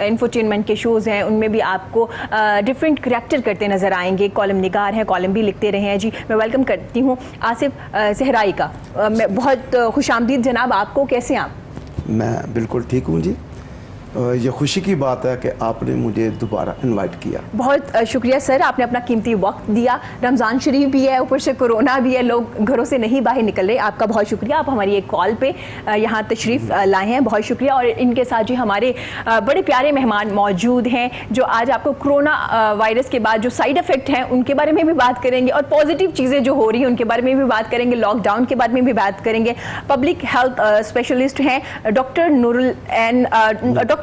Infotainment کے shows ہیں، ان میں بھی آپ کو ڈفرینٹ کریکٹر کرتے نظر آئیں گے، کالم نگار ہیں، کالم بھی لکھتے رہے ہیں. جی میں ویلکم کرتی ہوں آصف صحرائی کا. بہت خوش آمدید جناب آپ کو، کیسے ہیں آپ؟ میں بالکل ٹھیک ہوں جی. یہ خوشی کی بات ہے کہ آپ نے مجھے دوبارہ انوائٹ کیا. بہت شکریہ سر، آپ نے اپنا قیمتی وقت دیا. رمضان شریف بھی ہے، اوپر سے کورونا بھی ہے، لوگ گھروں سے نہیں باہر نکل رہے. آپ کا بہت شکریہ، آپ ہماری ایک کال پہ یہاں تشریف لائے ہیں، بہت شکریہ. اور ان کے ساتھ جی ہمارے بڑے پیارے مہمان موجود ہیں جو آج آپ کو کرونا وائرس کے بعد جو سائیڈ افیکٹ ہیں ان کے بارے میں بھی بات کریں گے، اور پازیٹیو چیزیں جو ہو رہی ہیں ان کے بارے میں بھی بات کریں گے، لاک ڈاؤن کے بارے میں بھی بات کریں گے. پبلک ہیلتھ اسپیشلسٹ ہیں ڈاکٹر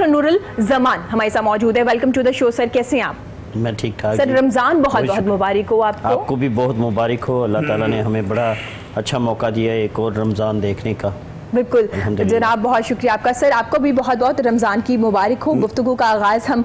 نور الزمان ہمارے ساتھ موجود ہے. ویلکم ٹو دا شو سر، کیسے ہیں آپ؟ میں ٹھیک ٹھاک. سر رمضان بہت بہت مبارک ہو آپ کو. آپ کو بھی بہت مبارک ہو. اللہ تعالیٰ نے ہمیں بڑا اچھا موقع دیا ہے ایک اور رمضان دیکھنے کا. بالکل جناب، بہت شکریہ آپ کا. سر آپ کو بھی بہت بہت رمضان کی مبارک ہو. گفتگو کا آغاز ہم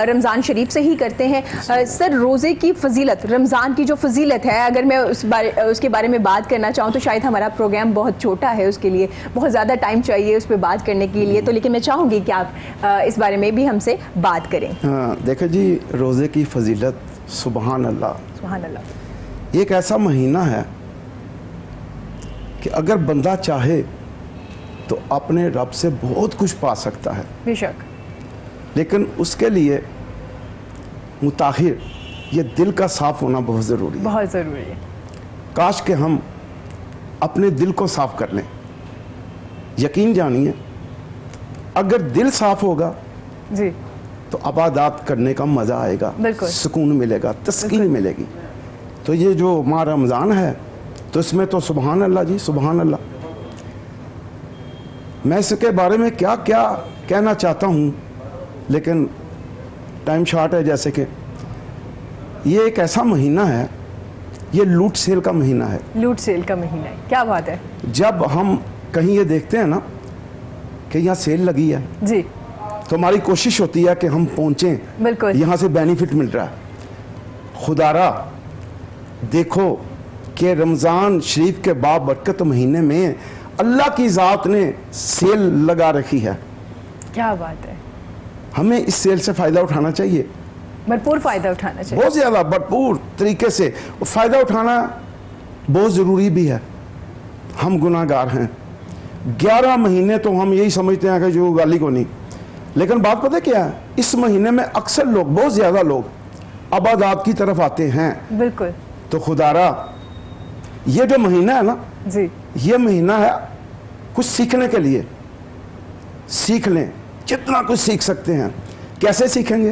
رمضان شریف سے ہی کرتے ہیں. سر روزے کی فضیلت، رمضان کی جو فضیلت ہے، اگر میں اس کے بارے میں بات کرنا چاہوں تو شاید ہمارا پروگرام بہت چھوٹا ہے، اس کے لیے بہت زیادہ ٹائم چاہیے اس پہ بات کرنے کے لیے. تو لیکن میں چاہوں گی کہ آپ اس بارے میں بھی ہم سے بات کریں. دیکھیں جی، روزے کی فضیلت سبحان اللہ، سبحان اللہ. یہ ایک ایسا مہینہ ہے کہ اگر بندہ چاہے تو اپنے رب سے بہت کچھ پا سکتا ہے، بے شک، لیکن اس کے لیے متاخر یہ دل کا صاف ہونا بہت ضروری ہے. بہت ضروری ہے. کاش کہ ہم اپنے دل کو صاف کر لیں. یقین جانیے اگر دل صاف ہوگا جی تو عبادات کرنے کا مزہ آئے گا، بالکل سکون ملے گا، تسکین ملے گی. تو یہ جو ماہ رمضان ہے تو اس میں تو سبحان اللہ جی، سبحان اللہ. میں اس کے بارے میں کیا کیا کہنا چاہتا ہوں، لیکن ٹائم شارٹ ہے. جیسے کہ یہ ایک ایسا مہینہ ہے، یہ لوٹ سیل کا مہینہ ہے. لوٹ سیل کا مہینہ ہے، کیا بات ہے. جب ہم کہیں یہ دیکھتے ہیں نا کہ یہاں سیل لگی ہے جی تو ہماری کوشش ہوتی ہے کہ ہم پہنچیں، بالکل یہاں سے بینیفٹ مل رہا ہے. خدا را دیکھو کہ رمضان شریف کے بابرکت مہینے میں اللہ کی ذات نے سیل لگا رکھی ہے. کیا بات ہے. ہمیں اس سیل سے فائدہ اٹھانا چاہیے، بھرپور فائدہ اٹھانا چاہیے، بہت زیادہ بھرپور طریقے سے. فائدہ اٹھانا بہت ضروری بھی ہے. ہم گناہ گار ہیں. 11 مہینے تو ہم یہی سمجھتے ہیں کہ جو گالی کو نہیں، لیکن بات پتہ کیا ہے، اس مہینے میں اکثر لوگ، بہت زیادہ لوگ عبادات کی طرف آتے ہیں. بالکل. تو خدا را یہ جو مہینہ ہے نا، جی یہ مہینہ ہے کچھ سیکھنے کے لیے. سیکھ لیں جتنا کچھ سیکھ سکتے ہیں. کیسے سیکھیں گے؟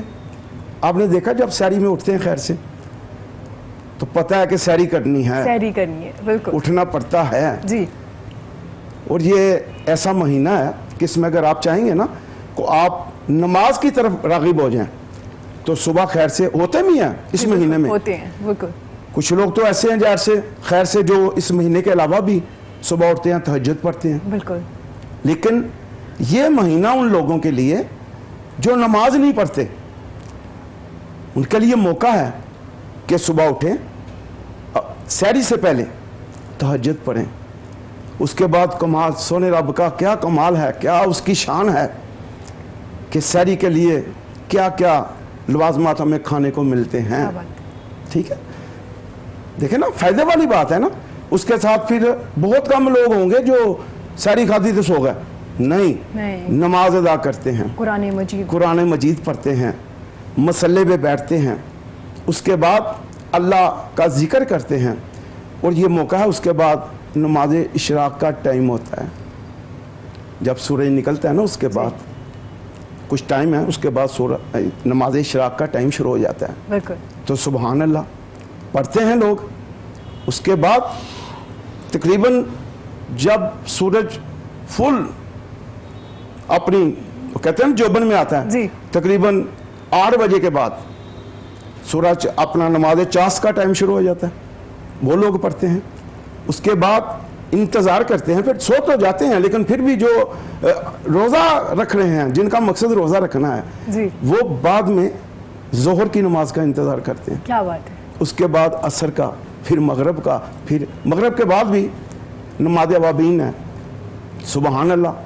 آپ نے دیکھا جب سحری میں اٹھتے ہیں خیر سے تو پتہ ہے کہ سحری کرنی ہے، سحری کرنی ہے، بالکل اٹھنا پڑتا ہے. جی. اور یہ ایسا مہینہ ہے کہ اس میں اگر آپ چاہیں گے نا کہ آپ نماز کی طرف راغب ہو جائیں تو صبح خیر سے ہوتے بھی ہیں اس مہینے میں. ہوتے ہیں بالکل. کچھ لوگ تو ایسے ہیں جیسے خیر سے جو اس مہینے کے علاوہ بھی صبح اٹھتے ہیں، تہجد پڑھتے ہیں. بالکل. لیکن یہ مہینہ ان لوگوں کے لیے جو نماز نہیں پڑھتے، ان کے لیے موقع ہے کہ صبح اٹھیں، سحری سے پہلے تہجد پڑھیں. اس کے بعد کمال سونے رب کا کیا کمال ہے، کیا اس کی شان ہے کہ سحری کے لیے کیا کیا لوازمات ہمیں کھانے کو ملتے ہیں. ٹھیک ہے، دیکھیں نا فائدے والی بات ہے نا. اس کے ساتھ پھر بہت کم لوگ ہوں گے جو سحری کھاتی تو سو گئے. نہیں، نماز ادا کرتے ہیں، قرآن مجید پڑھتے ہیں، مصلے پہ بیٹھتے ہیں، اس کے بعد اللہ کا ذکر کرتے ہیں. اور یہ موقع ہے اس کے بعد نماز اشراق کا ٹائم ہوتا ہے. جب سورج نکلتا ہے نا اس کے بعد کچھ ٹائم ہے، اس کے بعد نماز اشراق کا ٹائم شروع ہو جاتا ہے. بالکل. تو سبحان اللہ پڑھتے ہیں لوگ. اس کے بعد تقریباً جب سورج فل اپنی کہتے ہیں جوبن میں آتا ہے، جی. تقریباً 8 بجے کے بعد سورج اپنا نماز چاس کا ٹائم شروع ہو جاتا ہے. وہ لوگ پڑھتے ہیں. اس کے بعد انتظار کرتے ہیں، پھر سو تو جاتے ہیں لیکن پھر بھی جو روزہ رکھ رہے ہیں، جن کا مقصد روزہ رکھنا ہے، جی. وہ بعد میں ظہر کی نماز کا انتظار کرتے ہیں. کیا بات ہے. اس کے بعد عصر کا، پھر مغرب کا، پھر مغرب کے بعد بھی نماز اوابین ہے. سبحان اللہ.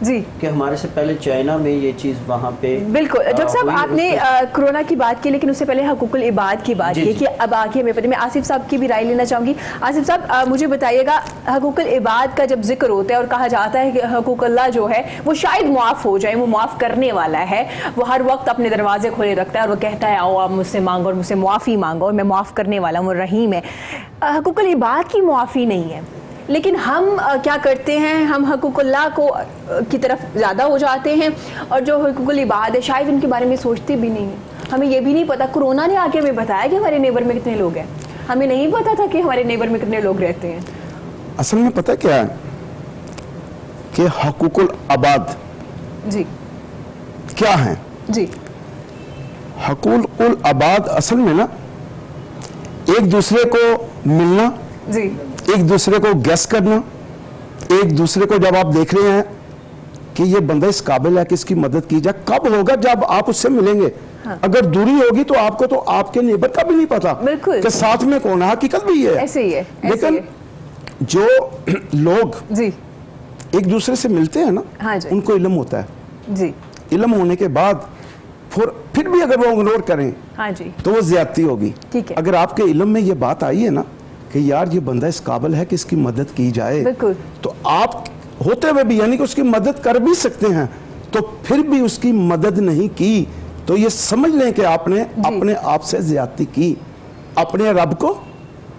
جی کہ ہمارے سے پہلے چائنا میں یہ چیز وہاں پہ بالکل. ڈاکٹر صاحب آپ نے کرونا کی بات کی لیکن اس سے پہلے حقوق العباد کی بات کی کہ اب آگے ہمیں پتہ. میں آصف صاحب کی بھی رائے لینا چاہوں گی. آصف صاحب مجھے بتائیے گا, حقوق العباد کا جب ذکر ہوتا ہے اور کہا جاتا ہے کہ حقوق اللہ جو ہے وہ شاید معاف ہو جائے, وہ معاف کرنے والا ہے, وہ ہر وقت اپنے دروازے کھولے رکھتا ہے اور وہ کہتا ہے آؤ آپ مجھ سے مانگو اور مجھ سے معافی مانگو اور میں معاف کرنے والا ہوں, رحیم ہے. حقوق العباد کی معافی نہیں ہے, لیکن ہم کیا کرتے ہیں, ہم حقوق اللہ کو کی طرف زیادہ ہو جاتے ہیں اور جو حقوق العباد ہے شاید ان کے بارے میں سوچتے بھی نہیں ہیں. ہمیں یہ بھی نہیں پتا, کرونا نے آ کے ہمیں بتایا کہ ہمارے نیبر میں کتنے لوگ ہیں, ہمیں نہیں پتا تھا کہ ہمارے نیبر میں کتنے لوگ رہتے ہیں. اصل میں پتہ کیا ہے کہ حقوق العباد جی کیا ہیں؟ جی حقوق العباد اصل میں نا ایک دوسرے کو ملنا, جی ایک دوسرے کو گیس کرنا, ایک دوسرے کو جب آپ دیکھ رہے ہیں کہ یہ بندہ اس قابل ہے کہ اس کی مدد کی جائے, کب ہوگا جب آپ اس سے ملیں گے. اگر دوری ہوگی تو آپ کے نیبر کا بھی نہیں پتا کہ ساتھ میں کون ہے. حقیقت بھی یہ ہے, ایسے ہی ہے. لیکن جو لوگ جی ایک دوسرے سے ملتے ہیں نا ان کو علم ہوتا ہے. جی علم ہونے کے بعد پھر بھی اگر وہ اگنور کریں تو وہ زیادتی ہوگی. اگر آپ کے علم میں یہ بات آئی ہے نا کہ یار یہ بندہ اس قابل ہے کہ اس کی مدد کی جائے, تو آپ ہوتے ہوئے بھی یعنی کہ اس کی مدد کر بھی سکتے ہیں, تو پھر بھی اس کی مدد نہیں کی تو یہ سمجھ لیں کہ آپ نے اپنے آپ سے زیادتی کی, اپنے رب کو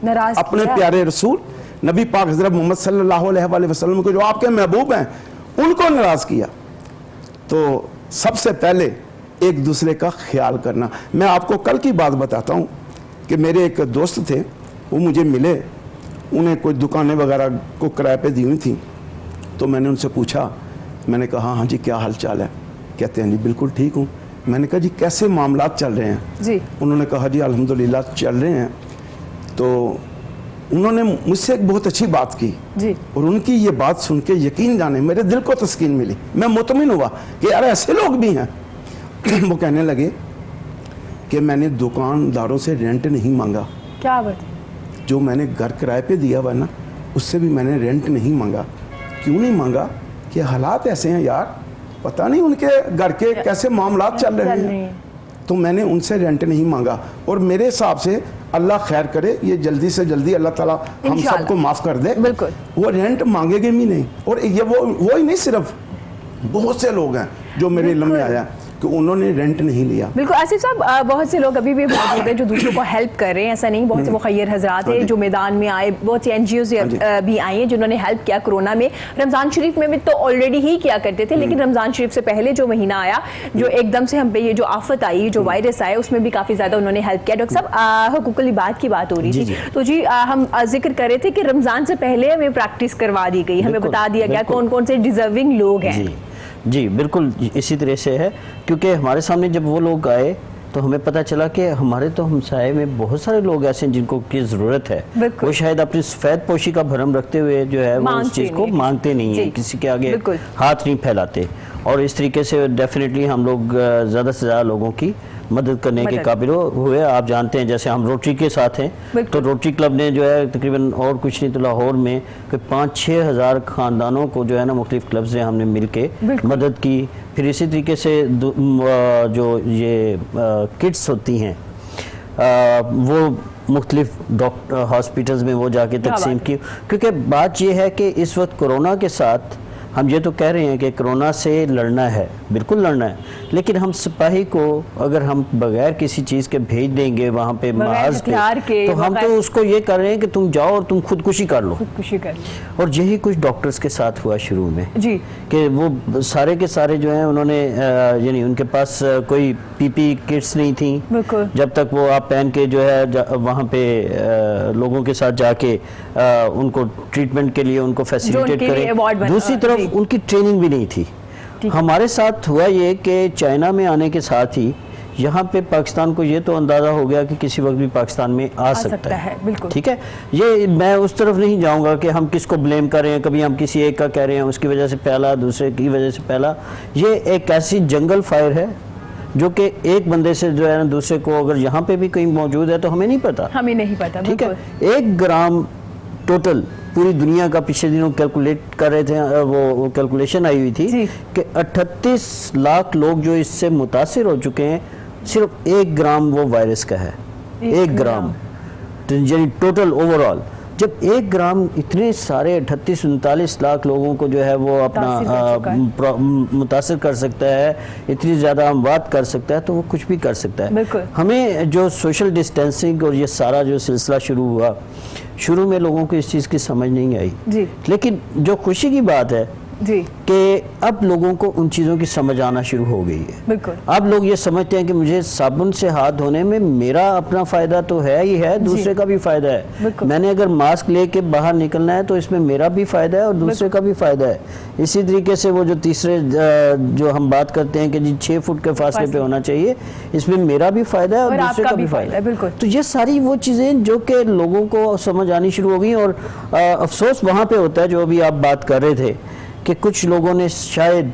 ناراض, اپنے پیارے رسول نبی پاک حضرت محمد صلی اللہ علیہ وآلہ وسلم کو جو آپ کے محبوب ہیں ان کو ناراض کیا. تو سب سے پہلے ایک دوسرے کا خیال کرنا. میں آپ کو کل کی بات بتاتا ہوں کہ میرے ایک دوست تھے, وہ مجھے ملے, انہیں کوئی دکانیں وغیرہ کو کرائے پہ دی ہوئی تھیں, تو میں نے ان سے پوچھا, میں نے کہا ہاں جی کیا حال چال ہے؟ کہتے ہیں جی بالکل ٹھیک ہوں. میں نے کہا جی کیسے معاملات چل رہے ہیں؟ جی انہوں نے کہا جی الحمدللہ چل رہے ہیں. تو انہوں نے مجھ سے ایک بہت اچھی بات کی جی, اور ان کی یہ بات سن کے یقین جانے میرے دل کو تسکین ملی, میں مطمئن ہوا کہ یار ایسے لوگ بھی ہیں. وہ کہنے لگے کہ میں نے دکانداروں سے رینٹ نہیں مانگا. کیا بات ہے؟ جو میں نے گھر کرائے پہ دیا ہوا نا اس سے بھی میں نے رینٹ نہیں مانگا. کیوں نہیں مانگا؟ کہ حالات ایسے ہیں یار, پتہ نہیں ان کے گھر کے کیسے معاملات چل رہے ہیں, تو میں نے ان سے رینٹ نہیں مانگا. اور میرے حساب سے اللہ خیر کرے, یہ جلدی سے جلدی اللہ تعالیٰ ہم سب کو معاف کر دے. وہ رینٹ مانگے گے بھی نہیں. اور یہ وہی نہیں, صرف بہت سے لوگ ہیں جو میرے علم میں آیا کہ انہوں نے رینٹ نہیں لیا. بالکل آصف صاحب, بہت سے لوگ ابھی بھی موجود ہیں جو دوسروں کو ہیلپ کر رہے ہیں, ایسا نہیں, بہت سے مخیر حضرات ہیں جو میدان میں آئے, بہت سی NGOز بھی آئی ہیں جنہوں نے ہیلپ کیا کرونا میں. رمضان شریف میں بھی تو آلریڈی ہی کیا کرتے تھے, لیکن رمضان شریف سے پہلے جو مہینہ آیا, جو ایک دم سے ہم پہ یہ جو آفت آئی, جو وائرس آئے, اس میں بھی کافی زیادہ انہوں نے ہیلپ کیا. ڈاکٹر صاحب حقوق العباد کی بات ہو رہی تھی, تو جی ہم ذکر کر رہے تھے کہ رمضان سے پہلے ہمیں پریکٹس کروا دی گئی, ہمیں بتا دیا گیا کون کون سے ڈیزرونگ لوگ ہیں. جی بالکل اسی طرح سے ہے, کیونکہ ہمارے سامنے جب وہ لوگ آئے تو ہمیں پتہ چلا کہ ہمارے تو ہمسائے میں بہت سارے لوگ ایسے ہیں جن کو کی ضرورت ہے, وہ شاید اپنی سفید پوشی کا بھرم رکھتے ہوئے جو ہے وہ اس چیز کو مانگتے نہیں ہیں, کسی کے آگے ہاتھ نہیں پھیلاتے. اور اس طریقے سے ڈیفینیٹلی ہم لوگ زیادہ سے زیادہ لوگوں کی مدد کرنے کے قابل ہوئے. آپ جانتے ہیں جیسے ہم روٹری کے ساتھ ہیں, تو روٹری کلب نے جو ہے تقریباً اور کچھ نہیں تو لاہور میں 5-6 ہزار خاندانوں کو جو ہے نا مختلف کلب سے ہم نے مل کے مدد کی. پھر اسی طریقے سے جو یہ کٹس ہوتی ہیں وہ مختلف ہاسپیٹلز میں وہ جا کے تقسیم کی, کیونکہ بات یہ ہے کہ اس وقت کرونا کے ساتھ ہم یہ تو کہہ رہے ہیں کہ کرونا سے لڑنا ہے, بالکل لڑنا ہے, لیکن ہم سپاہی کو اگر ہم بغیر کسی چیز کے بھیج دیں گے وہاں پہ محاذ پہ, تو ہم تو اس کو یہ کر رہے ہیں کہ تم جاؤ اور تم خودکشی کر لو. اور یہی کچھ ڈاکٹرز کے ساتھ ہوا شروع میں جی, کہ وہ سارے کے سارے جو ہیں انہوں نے یعنی ان کے پاس کوئی پی کٹس نہیں تھیں, جب تک وہ آپ پہن کے جو ہے وہاں پہ لوگوں کے ساتھ جا کے ان کو ٹریٹمنٹ کے لیے ان کو فیسیلیٹیٹ کریں. دوسری طرف ان کی ٹریننگ بھی نہیں تھی. ہمارے ساتھ ہوا یہ کہ چائنا میں آنے کے ساتھ ہی یہاں پہ پاکستان کو یہ تو اندازہ ہو گیا کہ کسی وقت بھی پاکستان میں آ سکتا ہے. ٹھیک ہے, یہ میں اس طرف نہیں جاؤں گا کہ ہم کس کو بلیم کر رہے ہیں, کبھی ہم کسی ایک کا کہہ رہے ہیں اس کی وجہ سے پہلا, دوسرے کی وجہ سے پہلا. یہ ایک ایسی جنگل فائر ہے جو کہ ایک بندے سے جو ہے نا دوسرے کو, اگر یہاں پہ بھی کہیں موجود ہے تو ہمیں نہیں پتا, ہمیں نہیں پتا. ٹھیک ہے, 1 گرام ٹوٹل پوری دنیا کا پچھلے دنوں کیلکولیٹ کر رہے تھے, وہ کیلکولیشن آئی ہوئی تھی کہ 38 لاکھ لوگ جو اس سے متاثر ہو چکے ہیں, صرف 1 گرام وہ وائرس کا ہے, 1 گرام, یعنی ٹوٹل اوور آل. جب 1 گرام اتنے سارے 38-39 لاکھ لوگوں کو جو ہے وہ اپنا متاثر کر سکتا ہے, اتنی زیادہ اموات کر سکتا ہے, تو وہ کچھ بھی کر سکتا ہے. ہمیں جو سوشل ڈسٹینسنگ اور یہ سارا جو سلسلہ شروع ہوا, شروع میں لوگوں کو اس چیز کی سمجھ نہیں آئی, لیکن جو خوشی کی بات ہے کہ اب لوگوں کو ان چیزوں کی سمجھ آنا شروع ہو گئی ہے. اب لوگ یہ سمجھتے ہیں کہ مجھے صابن سے ہاتھ دھونے میں میرا اپنا فائدہ تو ہے ہی ہے, دوسرے کا بھی فائدہ ہے. میں نے اگر ماسک لے کے باہر نکلنا ہے تو اس میں میرا بھی فائدہ ہے اور دوسرے کا بھی فائدہ ہے. اسی طریقے سے وہ جو تیسرے جو ہم بات کرتے ہیں کہ جی 6 فٹ کے فاصلے پہ ہونا چاہیے, اس میں میرا بھی فائدہ ہے اور دوسرے کا بھی فائدہ ہے. تو یہ ساری وہ چیزیں جو کہ لوگوں کو سمجھ آنی شروع ہو گئی, اور افسوس وہاں پہ ہوتا ہے جو ابھی آپ بات کر رہے تھے کہ کچھ لوگوں نے شاید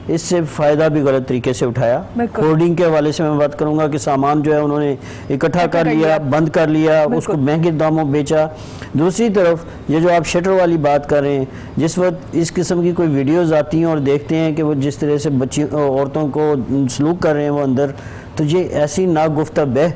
اس سے فائدہ بھی غلط طریقے سے اٹھایا. ہورڈنگ کے حوالے سے میں بات کروں گا کہ سامان جو ہے انہوں نے اکٹھا کر لیا, بند کر لیا, اس کو مہنگے داموں بیچا. دوسری طرف یہ جو آپ شٹر والی بات کر رہے ہیں, جس وقت اس قسم کی کوئی ویڈیوز آتی ہیں اور دیکھتے ہیں کہ وہ جس طرح سے بچی عورتوں کو سلوک کر رہے ہیں وہ اندر, تو یہ ایسی ناگفتہ بہ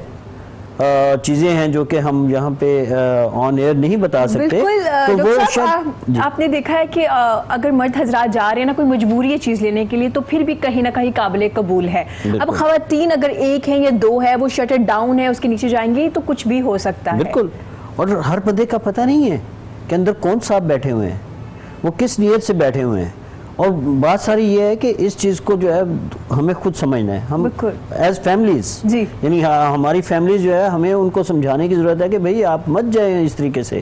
چیزیں ہیں جو کہ ہم یہاں پہ آن ایئر نہیں بتا سکتے. تو وہ آپ نے دیکھا ہے کہ اگر مرد حضرات جا رہے ہیں نا کوئی مجبوری ہے چیز لینے کے لیے, تو پھر بھی کہیں نہ کہیں قابل قبول ہے. اب خواتین اگر 1 ہیں یا 2 ہے, وہ شٹر ڈاؤن ہے, اس کے نیچے جائیں گی تو کچھ بھی ہو سکتا ہے. بالکل, اور ہر بندے کا پتہ نہیں ہے کہ اندر کون صاحب بیٹھے ہوئے ہیں, وہ کس نیت سے بیٹھے ہوئے ہیں. اور بات ساری یہ ہے کہ اس چیز کو جو ہے ہمیں خود سمجھنا ہے. ہم ایز فیملیز, یعنی ہماری فیملیز جو ہے, ہمیں ان کو سمجھانے کی ضرورت ہے کہ بھئی آپ مت جائیں اس طریقے سے.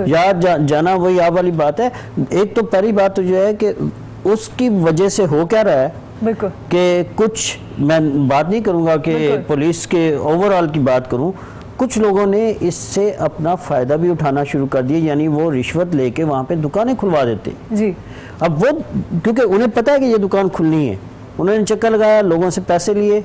یا جانا وہی آپ والی بات ہے. ایک تو پہلی بات تو جو ہے کہ اس کی وجہ سے ہو کیا رہا ہے کہ کچھ, میں بات نہیں کروں گا کہ پولیس کے اوور آل کی بات کروں, کچھ لوگوں نے اس سے اپنا فائدہ بھی اٹھانا شروع کر دیا, یعنی وہ رشوت لے کے وہاں پہ دکانیں کھلوا دیتے. اب وہ کیونکہ انہیں پتا ہے کہ یہ دکان کھلنی ہے, انہوں نے چکر لگایا, لوگوں سے پیسے لیے,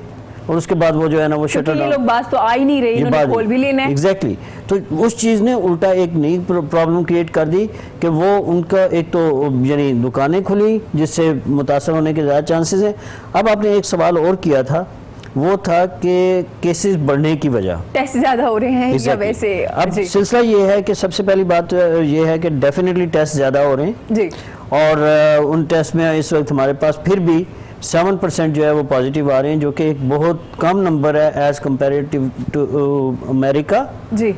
اور اس کے بعد وہ جو ہے نا وہ شٹر ڈاؤن. لوگ باز تو آ ہی نہیں رہے, انہوں نے کھول بھی لینا ہے. ایگزیکٹلی. تو اس چیز نے الٹا ایک نئی پرابلم کریٹ کر دی کہ وہ ان کا ایک تو یعنی دکانیں کھلی جس سے متاثر ہونے کے زیادہ چانسز ہیں. اب آپ نے ایک سوال اور کیا تھا, وہ تھا کہ کیسز بڑھنے کی وجہ, ٹیسٹ زیادہ ہو رہے ہیں یا ویسے. اب سلسلہ یہ ہے کہ سب سے پہلی بات یہ ہے کہ ڈیفینیٹلی ٹیسٹ زیادہ ہو رہے ہیں, اور ان ٹیسٹ میں اس وقت ہمارے پاس پھر بھی 7% جو ہے وہ پازیٹیو آ رہے ہیں, جو کہ ایک بہت کم نمبر ہے ایز کمپیریٹیو ٹو امریکہ,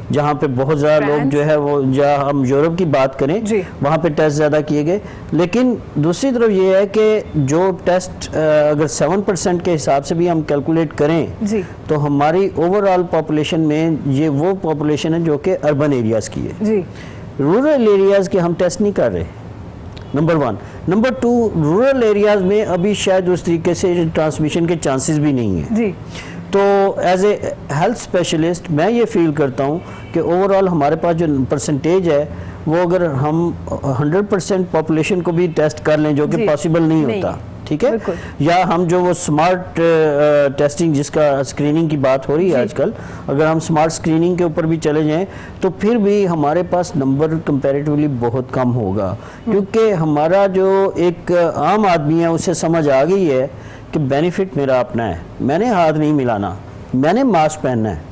جہاں پہ بہت زیادہ لوگ جو ہے وہ, جہاں ہم یورپ کی بات کریں وہاں پہ ٹیسٹ زیادہ کیے گئے. لیکن دوسری طرف یہ ہے کہ جو ٹیسٹ اگر 7% کے حساب سے بھی ہم کیلکولیٹ کریں تو ہماری اوور آل پاپولیشن میں یہ وہ پاپولیشن ہے جو کہ اربن ایریاز کی ہے. رورل ایریاز کے ہم ٹیسٹ نہیں کر رہے, نمبر 1. نمبر 2, رورل ایریاز میں ابھی شاید اس طریقے سے ٹرانسمیشن کے چانسز بھی نہیں ہیں. تو ایز اے ہیلتھ اسپیشلسٹ میں یہ فیل کرتا ہوں کہ اوور آل ہمارے پاس جو پرسنٹیج ہے وہ اگر ہم 100% پاپولیشن کو بھی ٹیسٹ کر لیں, جو کہ پاسبل نہیں ہوتا, ٹھیک ہے, یا ہم جو وہ سمارٹ ٹیسٹنگ جس کا اسکریننگ کی بات ہو رہی ہے آج کل, اگر ہم سمارٹ اسکریننگ کے اوپر بھی چلے جائیں تو پھر بھی ہمارے پاس نمبر کمپیریٹیولی بہت کم ہوگا, کیونکہ ہمارا جو ایک عام آدمی ہے اسے سمجھ آ گئی ہے کہ بینیفٹ میرا اپنا ہے, میں نے ہاتھ نہیں ملانا, میں نے ماسک پہننا ہے.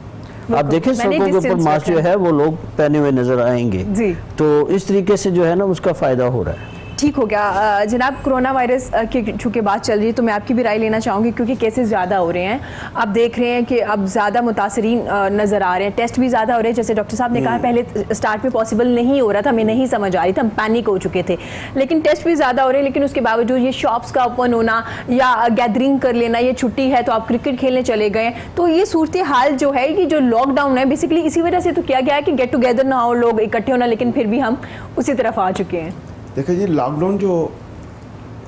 آپ دیکھیں سڑکوں کے اوپر ماسک جو ہے وہ لوگ پہنے ہوئے نظر آئیں گے, تو اس طریقے سے جو ہے نا اس کا فائدہ ہو رہا ہے. ٹھیک ہو گیا جناب. کرونا وائرس کی چونکہ بات چل رہی ہے تو میں آپ کی بھی رائے لینا چاہوں گی, کیونکہ کیسز زیادہ ہو رہے ہیں. آپ دیکھ رہے ہیں کہ اب زیادہ متاثرین نظر آ رہے ہیں, ٹیسٹ بھی زیادہ ہو رہے ہیں. جیسے ڈاکٹر صاحب نے کہا پہلے اسٹارٹ میں پاسبل نہیں ہو رہا تھا, ہمیں نہیں سمجھ آ رہی تھی, ہم پینک ہو چکے تھے, لیکن ٹیسٹ بھی زیادہ ہو رہے ہیں. لیکن اس کے باوجود یہ شاپس کا اوپن ہونا یا گیدرنگ کر لینا, یہ چھٹی ہے تو آپ کرکٹ کھیلنے چلے گئے, تو یہ صورتحال جو ہے یہ جو لاک ڈاؤن ہے بیسیکلی اسی وجہ سے تو کیا گیا ہے کہ گیٹ ٹوگیدر نہ ہو, لوگ اکٹھے ہونا, لیکن پھر بھی ہم اسی طرف آ چکے ہیں. دیکھیں جی لاک ڈاؤن جو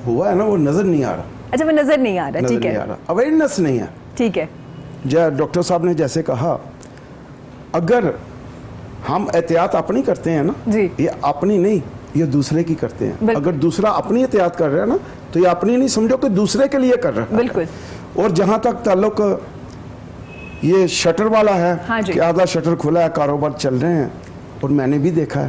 ہوا ہے نا وہ نظر نہیں آ رہا. اچھا وہ نظر نہیں آ رہا, ٹھیک ہے, اویئرنیس نہیں ہے, ٹھیک ہے. ڈاکٹر صاحب نے جیسے کہا اگر ہم احتیاط اپنی کرتے ہیں نا, یہ اپنی نہیں یہ دوسرے کی کرتے ہیں. اگر دوسرا اپنی احتیاط کر رہا ہے نا تو یہ اپنی نہیں, سمجھو کہ دوسرے کے لیے کر رہا ہے. بالکل. اور جہاں تک تعلق یہ شٹر والا ہے کہ آدھا شٹر کھلا ہے, کاروبار چل رہے ہیں, اور میں نے بھی دیکھا ہے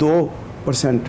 2%,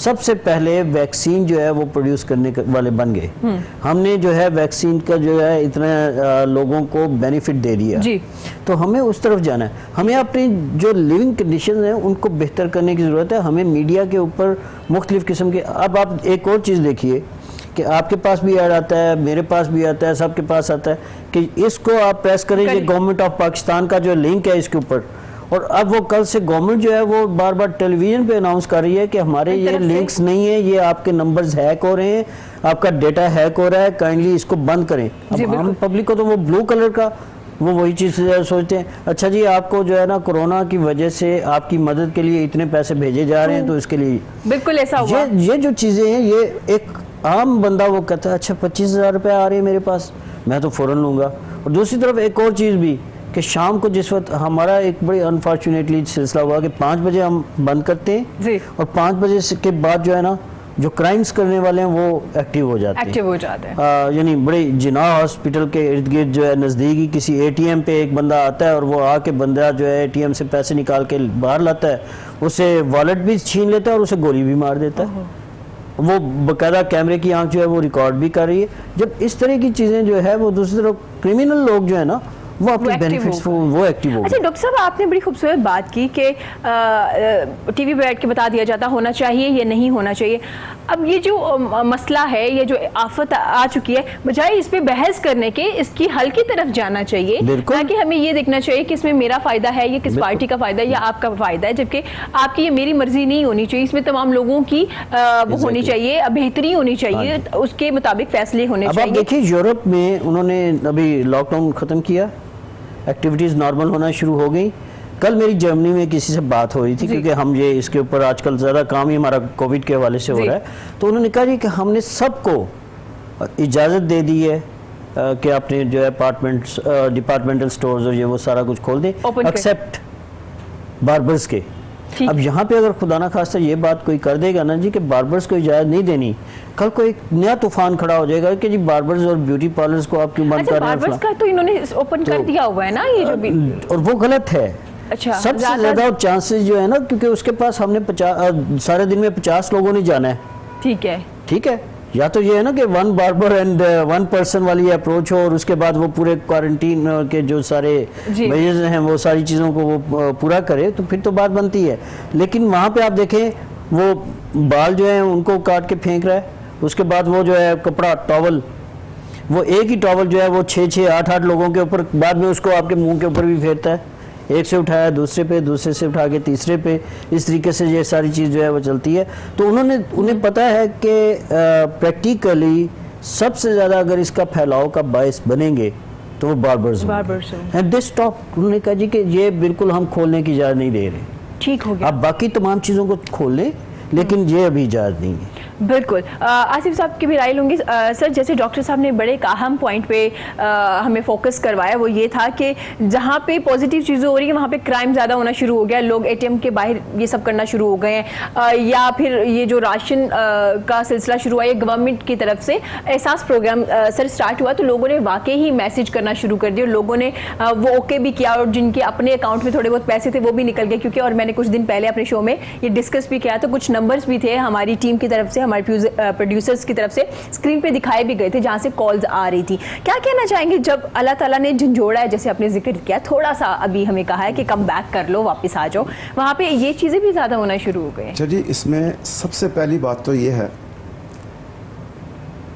سب سے پہلے ویکسین جو ہے وہ پروڈیوس کرنے والے بن گئے. ہم نے جو ہے ویکسین کا جو ہے اتنا لوگوں کو بینیفٹ دے دیا, تو ہمیں اس طرف جانا ہے. ہمیں اپنی جو لیونگ کنڈیشنز ہیں ان کو بہتر کرنے کی ضرورت ہے. ہمیں میڈیا کے اوپر مختلف قسم کے, اب آپ ایک اور چیز دیکھیے کہ آپ کے پاس بھی ایڈ آتا ہے, میرے پاس بھی آتا ہے, سب کے پاس آتا ہے کہ اس کو آپ پریس کریں, یہ گورنمنٹ آف پاکستان کا جو لنک ہے اس کے اوپر. اور اب وہ کل سے گورنمنٹ جو ہے وہ بار بار ٹیلی ویژن پہ اناؤنس کر رہی ہے کہ ہمارے یہ لنکس نہیں ہیں, یہ آپ کے نمبرز ہیک ہو رہے ہیں, آپ کا ڈیٹا ہیک ہو رہا ہے, کائنڈلی اس کو بند کریں. اب عام پبلک کو تو وہ بلو کلر کا وہ وہی چیز سوچتے ہیں, اچھا جی آپ کو جو ہے نا کورونا کی وجہ سے آپ کی مدد کے لیے اتنے پیسے بھیجے جا رہے ہیں, تو اس کے لیے بالکل ایسا ہوا. یہ جو چیزیں ہیں, یہ ایک عام بندہ وہ کہتا ہے اچھا 25,000 روپے آ رہے ہیں میرے پاس, میں تو فوراً لوں گا. اور دوسری طرف ایک اور چیز بھی کہ شام کو جس وقت ہمارا ایک بڑی انفارچونیٹلی سلسلہ ہوا کہ 5 بجے ہم بند کرتے ہیں, اور 5 بجے کے بعد جو ہے نا جو کرائمز کرنے والے ہیں وہ ایکٹیو ہو جاتے ہیں. یعنی بڑی جناح ہاسپٹل کے ارد گرد جو ہے نزدیکی کسی اے ٹی ایم پہ ایک بندہ آتا ہے, اور وہ آ کے بندہ جو ہے اے ٹی ایم سے پیسے نکال کے باہر لاتا ہے, اسے والیٹ بھی چھین لیتا ہے اور اسے گولی بھی مار دیتا ہے. وہ باقاعدہ کیمرے کی آنکھ جو ہے وہ ریکارڈ بھی کر رہی ہے. جب اس طرح کی چیزیں جو ہے وہ دوسری طرف کرمنل لوگ جو ہے نا وہ اپنے بینیفٹس وہ ایکٹیو ہو. اچھا ڈاکٹر صاحب, آپ نے بڑی خوبصورت بات کی کہ ٹی وی پہ بیٹھ کے بتا دیا جاتا ہونا چاہیے یا نہیں ہونا چاہیے. اب یہ جو مسئلہ ہے, یہ جو آفت آ چکی ہے, بجائے اس پہ بحث کرنے کے اس کی حل کی طرف جانا چاہیے, تاکہ ہمیں یہ دیکھنا چاہیے کہ اس میں میرا فائدہ ہے, یہ کس پارٹی کا فائدہ ہے یا آپ کا فائدہ ہے, جبکہ آپ کی یہ میری مرضی نہیں ہونی چاہیے. اس میں تمام لوگوں کی وہ ہونی چاہیے, بہتری ہونی چاہیے, اس کے مطابق فیصلے ہونے چاہیے. اب آپ دیکھیے یورپ میں انہوں نے ابھی لاک ڈاؤن ختم کیا, ایکٹیویٹیز نارمل ہونا شروع ہو گئی. کل میری جرمنی میں کسی سے بات ہو رہی تھی, کیونکہ ہم یہ اس کے اوپر آج کل زیادہ کام ہی ہمارا کووڈ کے حوالے سے ہو رہا ہے, تو انہوں نے کہا جی کہ ہم نے سب کو اجازت دے دی ہے کہ اپنے جو ہے ڈپارٹمنٹل سٹورز اور یہ وہ سارا کچھ کھول دیں ایکسیپٹ باربرز کے. اب یہاں پہ اگر خدا نہ خواستہ یہ بات کوئی کر دے گا نا جی کہ باربرز کو اجازت نہیں دینی, کل کو ایک نیا طوفان کھڑا ہو جائے گا کہ جی باربرز اور بیوٹی پارلرز کو آپ کیوں بند کر رہے ہیں. باربرز کا تو انہوں نے اوپن کر دیا ہوا ہے نا, یہ جو بھی, اور وہ غلط ہے. سب سے زیادہ چانسز جو ہے نا, کیونکہ اس کے پاس ہم نے سارے دن میں 50 لوگوں نے جانا ہے. ٹھیک ہے, یا تو یہ ہے نا کہ 1 باربر اینڈ 1 پرسن والی اپروچ ہو, اور اس کے بعد وہ پورے کوارنٹین کے جو سارے میجرز ہیں وہ ساری چیزوں کو وہ پورا کرے, تو پھر تو بات بنتی ہے. لیکن وہاں پہ آپ دیکھیں وہ بال جو ہیں ان کو کاٹ کے پھینک رہا ہے, اس کے بعد وہ جو ہے کپڑا ٹاول, وہ ایک ہی ٹاول جو ہے وہ 6 8 لوگوں کے اوپر, بعد میں اس کو آپ کے منہ کے اوپر بھی پھیرتا ہے, ایک سے اٹھایا دوسرے پہ, دوسرے سے اٹھا کے تیسرے پہ, اس طریقے سے یہ ساری چیز جو ہے وہ چلتی ہے. تو انہیں پتا ہے کہ پریکٹیکلی سب سے زیادہ اگر اس کا پھیلاؤ کا باعث بنیں گے تو وہ باربرز اینڈ دے اسٹاپ. انہوں نے کہا جی کہ یہ بالکل ہم کھولنے کی اجازت نہیں دے رہے. ٹھیک ہو گیا, آپ باقی تمام چیزوں کو کھول لیں, لیکن یہ ابھی اجازت نہیں ہے. بالکل. آصف صاحب کی بھی رائے لوں گی. سر جیسے ڈاکٹر صاحب نے بڑے ایک اہم پوائنٹ پہ ہمیں فوکس کروایا, وہ یہ تھا کہ جہاں پہ پازیٹیو چیزیں ہو رہی ہیں وہاں پہ کرائم زیادہ ہونا شروع ہو گیا, لوگ اے ٹی ایم کے باہر یہ سب کرنا شروع ہو گئے ہیں, یا پھر یہ جو راشن کا سلسلہ شروع ہوا, یہ گورنمنٹ کی طرف سے احساس پروگرام سر اسٹارٹ ہوا, تو لوگوں نے واقعی ہی میسج کرنا شروع کر دیا, اور لوگوں نے وہ اوکے بھی کیا, اور جن کے اپنے اکاؤنٹ میں تھوڑے بہت پیسے تھے وہ بھی نکل گئے. کیونکہ اور میں نے کچھ دن پہلے اپنے شو میں یہ ڈسکس بھی کیا, تو کچھ نمبرز بھی تھے ہماری ٹیم کی طرف سے, ہمارے پروڈیوسرز کی طرف سے اسکرین پہ دکھائے بھی گئے تھے, جہاں سے کالز آ رہی تھی. کیا کہنا چاہیں گے جب اللہ تعالیٰ نے جھنجھوڑا ہے, جیسے آپ نے ذکر کیا, تھوڑا سا ابھی ہمیں کہا ہے کہ کم بیک کر لو, واپس آ جاؤ, وہاں پہ یہ چیزیں بھی زیادہ ہونا شروع ہو گئے. جی اس میں سب سے پہلی بات تو یہ ہے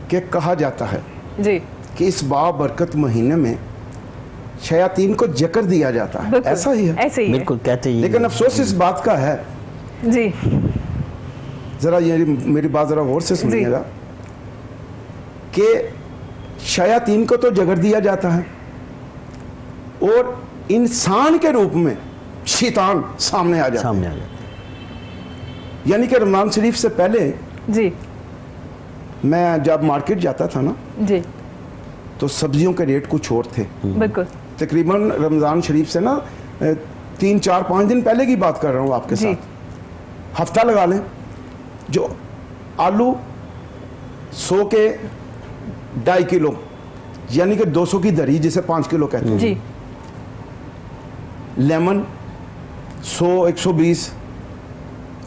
کہ کہا جاتا ہے جی کہ اس بابرکت مہینے میں شیاطین کو جکر دیا جاتا ہے. ایسا ہی ہے, بالکل کہتے ہیں, لیکن افسوس اس بات کا ہے جی, ذرا یہ میری بات ذرا غور سے سنیے گا, کہ شیاطین کو تو جگر دیا جاتا ہے اور انسان کے روپ میں شیطان سامنے آ جاتا ہے. یعنی کہ رمضان شریف سے پہلے جی میں جب مارکیٹ جاتا تھا نا جی, تو سبزیوں کے ریٹ کچھ اور تھے. بالکل تقریباً رمضان شریف سے نا 3 4 5 دن پہلے کی بات کر رہا ہوں آپ کے ساتھ, ہفتہ لگا لیں, جو آلو 100 کے 2.5 کلو, یعنی کہ 200 کی دری جسے 5 کلو کہتے ہیں جی, لیمن 100 120,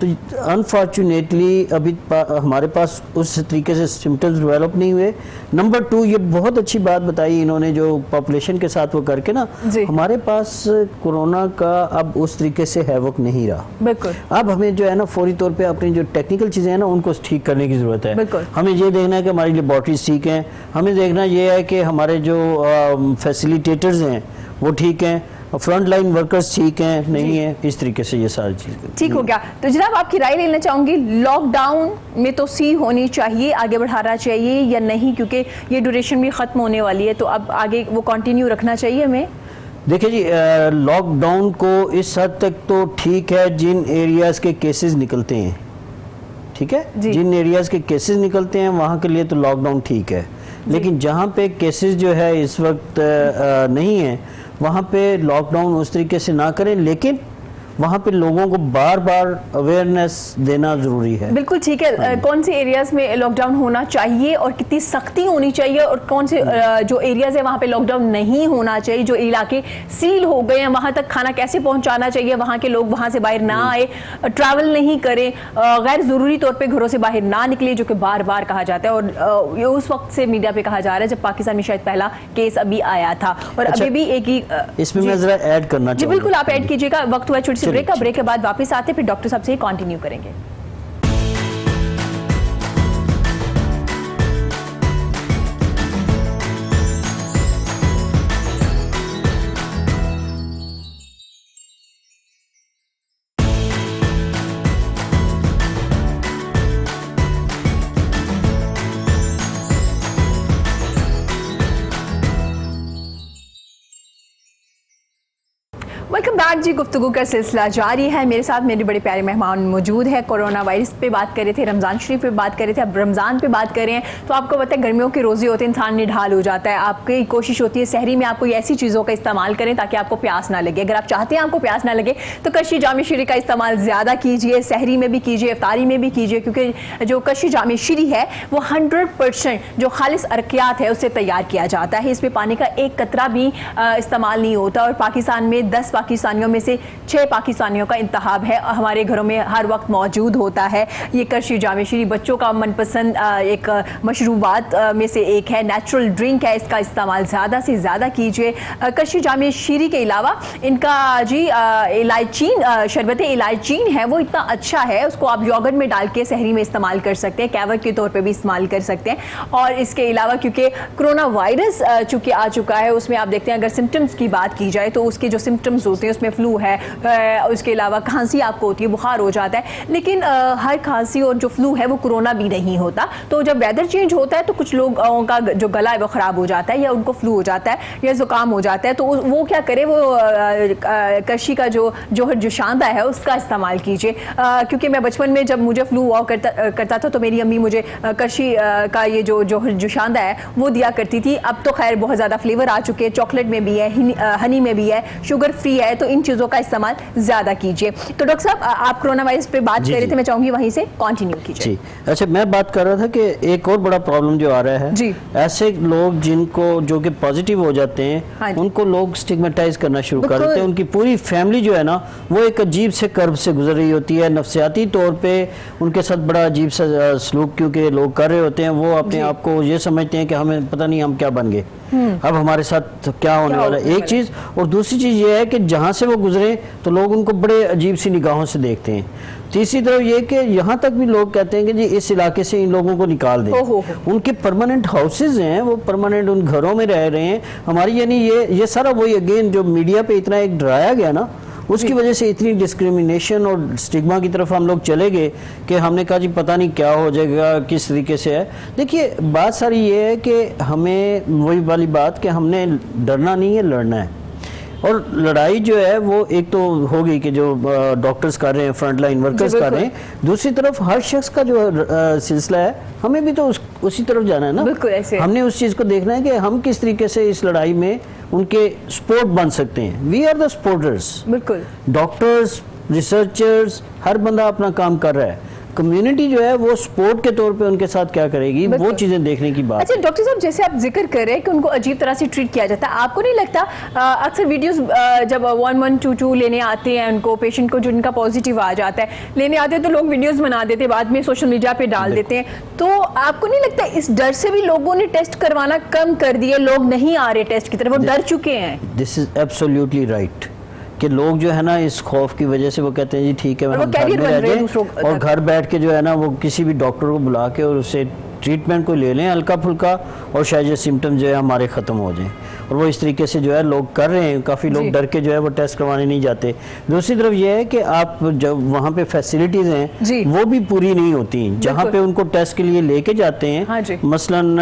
تو انفارچونیٹلی ابھی ہمارے پاس اس طریقے سے سمٹمز ڈیولپ نہیں ہوئے. نمبر 2 یہ بہت اچھی بات بتائی انہوں نے جو پاپولیشن کے ساتھ وہ کر کے نا, ہمارے پاس کورونا کا اب اس طریقے سے ہیوک نہیں رہا. بالکل. اب ہمیں جو ہے نا فوری طور پہ اپنی جو ٹیکنیکل چیزیں ہیں نا ان کو ٹھیک کرنے کی ضرورت ہے. ہمیں یہ دیکھنا ہے کہ ہماری لیبارٹریز ٹھیک ہیں, ہمیں دیکھنا یہ ہے کہ ہمارے جو فیسیلیٹیٹرز ہیں وہ ٹھیک ہیں, فرنٹ لائن ورکرز ٹھیک ہیں نہیں ہیں, اس طریقے سے یہ ساری چیزیں ٹھیک ہو گیا. تو جناب آپ کی رائے لینا چاہوں گی, لاک ڈاؤن میں تو سی ہونی چاہیے, آگے بڑھانا چاہیے یا نہیں, کیونکہ یہ ڈیوریشن بھی ختم ہونے والی ہے, تو اب آگے وہ کنٹینیو رکھنا چاہیے ہمیں؟ دیکھیں جی, لاک ڈاؤن کو اس حد تک تو ٹھیک ہے جن ایریاز کے کیسز نکلتے ہیں, ٹھیک ہے, جن ایریاز کے کیسز نکلتے ہیں وہاں کے لیے تو لاک ڈاؤن ٹھیک ہے, لیکن جہاں پہ کیسز جو ہے اس وقت نہیں ہیں وہاں پہ لاک ڈاؤن اس طریقے سے نہ کریں, لیکن وہاں پہ لوگوں کو بار بار اویئرنیس دینا ضروری ہے. بالکل ٹھیک ہے. کون سے ایریاز میں لاک ڈاؤن ہونا چاہیے اور کتنی سختی ہونی چاہیے, اور کون سے جو ایریاز ہیں وہاں پہ لاک ڈاؤن نہیں ہونا چاہیے, جو علاقے سیل ہو گئے ہیں وہاں تک کھانا کیسے پہنچانا چاہیے, وہاں کے لوگ وہاں سے باہر نہ آئے, ٹریول نہیں کریں, غیر ضروری طور پہ گھروں سے باہر نہ نکلے, جو کہ بار بار کہا جاتا ہے, اور اس وقت سے میڈیا پہ کہا جا رہا ہے جب پاکستان میں شاید پہلا کیس ابھی آیا تھا, اور ابھی بھی ایک ہی. اس میں میں ذرا ایڈ کرنا چاہوں گا. جی بالکل آپ ایڈ کیجیے گا. وقت ہوا چھوٹی سی بریک کا, بریک کے بعد واپس آتے پھر ڈاکٹر صاحب سے کنٹینیو کریں گے. ویلکم بیک جی. گفتگو کا سلسلہ جاری ہے. میرے ساتھ میرے بڑے پیارے مہمان موجود ہے. کورونا وائرس پہ بات کر رہے تھے, رمضان شریف پہ بات کر رہے تھے, اب رمضان پہ بات کر رہے ہیں. تو آپ کو پتہ ہے گرمیوں کے روزے ہوتے ہیں, انسان نڈھال ہو جاتا ہے. آپ کی کوشش ہوتی ہے سحری میں آپ کوئی ایسی چیزوں کا استعمال کریں تاکہ آپ کو پیاس نہ لگے. اگر آپ چاہتے ہیں آپ کو پیاس نہ لگے تو کشی جامع شیریں کا استعمال زیادہ کیجیے, سحری میں بھی کیجیے, افطاری میں بھی کیجیے, کیونکہ جو کشی جامع شیریں ہے وہ 100% جو خالص ارکیات ہے اس سے تیار کیا جاتا ہے. اس میں پانی کا ایک قطرہ بھی استعمال نہیں ہوتا, اور پاکستان میں 10 پاکستانیوں میں سے 6 پاکستانیوں کا انتخاب ہے, ہمارے گھروں میں ہر وقت موجود ہوتا ہے. یہ کشی جامع شیریں بچوں کا من پسند ایک مشروبات میں سے ایک ہے, نیچرل ڈرنک ہے, اس کا استعمال زیادہ سے زیادہ کیجیے. کشی جامع شیریں کے علاوہ ان کا جی الائچین, شربت الائچین ہے وہ اتنا اچھا ہے, اس کو آپ یوگرٹ میں ڈال کے سحری میں استعمال کر سکتے ہیں, کیور کے طور پہ بھی استعمال کر سکتے ہیں. اور اس کے علاوہ کیونکہ کرونا وائرس چونکہ آ چکا ہے, اس میں آپ دیکھتے ہیں اگر سمٹمز کی بات کی جائے تو اس کے جو سمٹمز ہوتے ہیں اس میں فلو ہے, اس کے علاوہ کھانسی آپ کو ہوتی ہے, بخار ہو جاتا ہے, لیکن ہر کھانسی اور جو فلو ہے وہ کرونا بھی نہیں ہوتا. تو جب ویدر چینج ہوتا ہے تو کچھ لوگوں کا جو گلا ہے وہ خراب ہو جاتا ہے, یا ان کو فلو ہو جاتا ہے, یا زکام ہو جاتا ہے, تو وہ کیا کرے, وہ کشی کا جو جوہر جوشاندہ ہے اس کا استعمال کیجیے. کیونکہ میں بچپن میں جب مجھے فلو ہوا کرتا تھا تو میری امی مجھے کشی کا یہ جو جوہر جوشاندہ ہے وہ دیا کرتی تھی. اب تو خیر بہت زیادہ فلیور آ چکے ہیں, چاکلیٹ میں بھی ہے, ہنی میں بھی ہے, شوگر فری ہے, تو ان چیزوں کا استعمال زیادہ کیجیے. تو ڈاکٹر صاحب آپ کرونا وائرس پہ بات کر رہے تھے, میں چاہوں گی وہیں سے کنٹینیو کیجیے. جی اچھا, میں بات کر رہا تھا کہ ایک اور بڑا پرابلم جو آ رہا ہے, جی ایسے لوگ جن کو جو کہ پازیٹیو ہو جاتے ہیں ان کو لوگ سٹگمیٹائز کرنا شروع کر دیتے ہیں. ان کی پوری فیملی جو ہے نا وہ ایک عجیب سے کرب سے گزر رہی ہوتی ہے, نفسیاتی طور پہ ان کے ساتھ بڑا عجیب سا سلوک کیونکہ لوگ کر رہے ہوتے ہیں. وہ اپنے آپ کو یہ سمجھتے ہیں کہ ہمیں پتہ نہیں ہم کیا بن گئے, اب ہمارے ساتھ کیا ہونے والا ہے, ایک چیز. اور دوسری چیز یہ ہے کہ جہاں سے وہ گزرے تو لوگ ان کو بڑے عجیب سی نگاہوں سے دیکھتے ہیں. تیسری طرف یہ کہ یہاں تک بھی لوگ کہتے ہیں کہ جی اس علاقے سے ان لوگوں کو نکال دیں. ان کے پرماننٹ ہاؤسز ہیں, وہ پرماننٹ ان گھروں میں رہ رہے ہیں. ہماری یعنی یہ سارا وہی اگین جو میڈیا پہ اتنا ایک ڈرایا گیا نا, اس کی وجہ سے اتنی ڈسکریمنیشن اور سٹگما کی طرف ہم لوگ چلے گئے کہ ہم نے کہا جی پتہ نہیں کیا ہو جائے گا, کس طریقے سے ہے. دیکھیے بات ساری یہ ہے کہ ہمیں وہی والی بات کہ ہم نے ڈرنا نہیں ہے, لڑنا ہے. اور لڑائی جو ہے وہ ایک تو ہوگی کہ جو ڈاکٹرز کر رہے ہیں, فرنٹ لائن ورکرز کر رہے ہیں, دوسری طرف ہر شخص کا جو سلسلہ ہے ہمیں بھی تو اسی طرف جانا ہے نا. ہم نے اس چیز کو دیکھنا ہے کہ ہم کس طریقے سے اس لڑائی میں ان کے سپورٹ بن سکتے ہیں. We are the supporters. بالکل ڈاکٹرز, ریسرچرز, ہر بندہ اپنا کام کر رہا ہے. کمیونٹی جو ہے وہ سپورٹ کے طور پہ ان کے ساتھ کیا کرے گی, وہ چیزیں دیکھنے کی بات. اچھا ڈاکٹر صاحب, جیسے آپ ذکر کر رہے ہیں کہ ان کو عجیب طرح سے ٹریٹ کیا جاتا ہے, آپ کو نہیں لگتا اکثر ویڈیوز جب 1122 لینے آتے ہیں ان کو, پیشنٹ کو جو ان کا پازیٹیو آ جاتا ہے لینے آتے ہیں, تو لوگ ویڈیوز بنا دیتے ہیں, بعد میں سوشل میڈیا پہ ڈال دیتے ہیں, تو آپ کو نہیں لگتا اس ڈر سے بھی لوگوں نے ٹیسٹ کروانا کم کر دیا, لوگ نہیں آ رہے ٹیسٹ کی طرف, وہ ڈر چکے ہیں؟ دس از ایبسولیوٹلی رائٹ کہ لوگ جو ہے نا اس خوف کی وجہ سے وہ کہتے ہیں جی ٹھیک ہے ہم گھر میں رہ جائیں, اور گھر بیٹھ کے جو ہے نا وہ کسی بھی ڈاکٹر کو بلا کے اور اسے ٹریٹمنٹ کو لے لیں ہلکا پھلکا, اور شاید یہ سمٹم جو ہے ہمارے ختم ہو جائیں. اور وہ اس طریقے سے جو ہے لوگ کر رہے ہیں, کافی لوگ ڈر کے جو ہے وہ ٹیسٹ کروانے نہیں جاتے. دوسری طرف یہ ہے کہ آپ جب وہاں پہ فیسلٹیز ہیں وہ بھی پوری نہیں ہوتی جہاں پہ ان کو ٹیسٹ کے لیے لے کے جاتے ہیں. مثلاً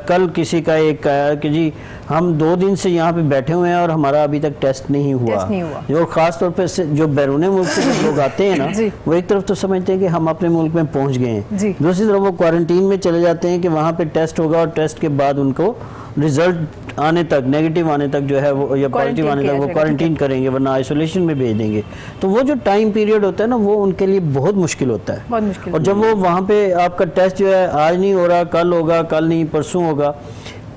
کل کسی کا ایک آیا کہ جی ہم 2 دن سے یہاں پہ بیٹھے ہوئے ہیں اور ہمارا ابھی تک ٹیسٹ نہیں ہوا. اور خاص طور پہ جو بیرون ملک سے لوگ آتے ہیں نا, وہ ایک طرف تو سمجھتے ہیں کہ ہم اپنے ملک میں پہنچ گئے ہیں, دوسری طرف وہ کوارنٹین میں چلے جاتے ہیں کہ وہاں پہ ٹیسٹ ہوگا, اور ٹیسٹ کے بعد ان کو رزلٹ آنے تک, نیگیٹو آنے تک جو ہے وہ, یا پازیٹیو آنے تک وہ کوارنٹین کریں گے, ورنہ آئسولیشن میں بھیج دیں گے. تو وہ جو ٹائم پیریڈ ہوتا ہے نا وہ ان کے لیے بہت مشکل ہوتا ہے. اور جب وہ وہاں پہ آپ کا ٹیسٹ جو ہے آج نہیں ہو رہا, کل ہوگا, کل نہیں پرسوں ہوگا,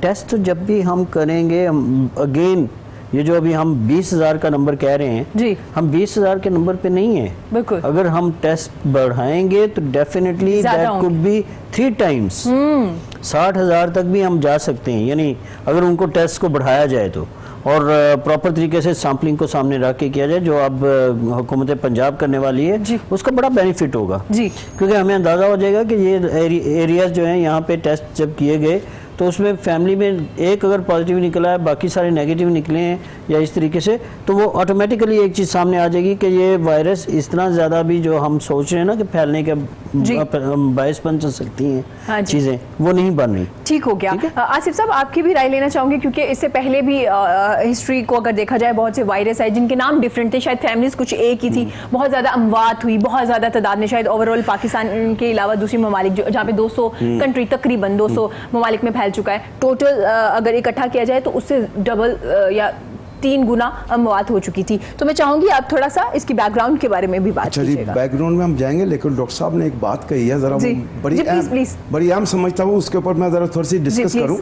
ٹیسٹ تو جب بھی ہم کریں گے, اگین یہ جو ابھی ہم 20,000 کا نمبر کہہ رہے ہیں, ہم 20,000 کے نمبر پہ نہیں ہیں. اگر ہم ٹیسٹ بڑھائیں گے تو definitely that code be 3 times, 60,000 تک بھی ہم جا سکتے ہیں. یعنی اگر ان کو ٹیسٹ کو بڑھایا جائے تو, اور پراپر طریقے سے سیمپلنگ کو سامنے رکھ کے کیا جائے, جو اب حکومت پنجاب کرنے والی ہے, اس کا بڑا بینیفٹ ہوگا. کیونکہ ہمیں اندازہ ہو جائے گا کہ یہ ایریاز جو ہیں یہاں پہ ٹیسٹ جب کیے گئے تو اس میں فیملی میں ایک اگر پازیٹیو نکلا ہے, باقی سارے نیگیٹو نکلے ہیں یا اس طریقے سے, تو وہ آٹومیٹیکلی ایک چیز سامنے آ جائے گی کہ یہ وائرس اس طرح زیادہ بھی جو ہم سوچ رہے ہیں نا کہ پھیلنے کے باعث بن سکتی ہیں چیزیں, وہ نہیں بن رہی. ٹھیک ہو گیا. آصف صاحب آپ کی بھی رائے لینا چاہوں گی, کیونکہ اس سے پہلے بھی ہسٹری کو اگر دیکھا جائے بہت سے وائرس آئے جن کے نام ڈفرینٹ تھے, شاید فیملیز کچھ ایک ہی تھی, بہت زیادہ اموات ہوئی, بہت زیادہ تعداد میں, شاید اوور آل پاکستان کے علاوہ دوسری ممالک جہاں پہ 200 کنٹری, تقریباً 200 ممالک میں پھیل چکا ہے, ٹوٹل اگر اکٹھا کیا جائے تو اس سے ڈبل یا 3 گنا اموات ہو چکی تھی. تو میں چاہوں گی آپ تھوڑا سا اس کی بیک گراؤنڈ کے بارے میں بھی بات کیجیے گا. بیک گراؤنڈ میں ہم جائیں گے, لیکن ڈاکٹر صاحب نے ایک بات کہی ہے, ذرا بڑی اہم سمجھتا ہوں, اس کے اوپر میں ذرا تھوڑی سی ڈسکس کروں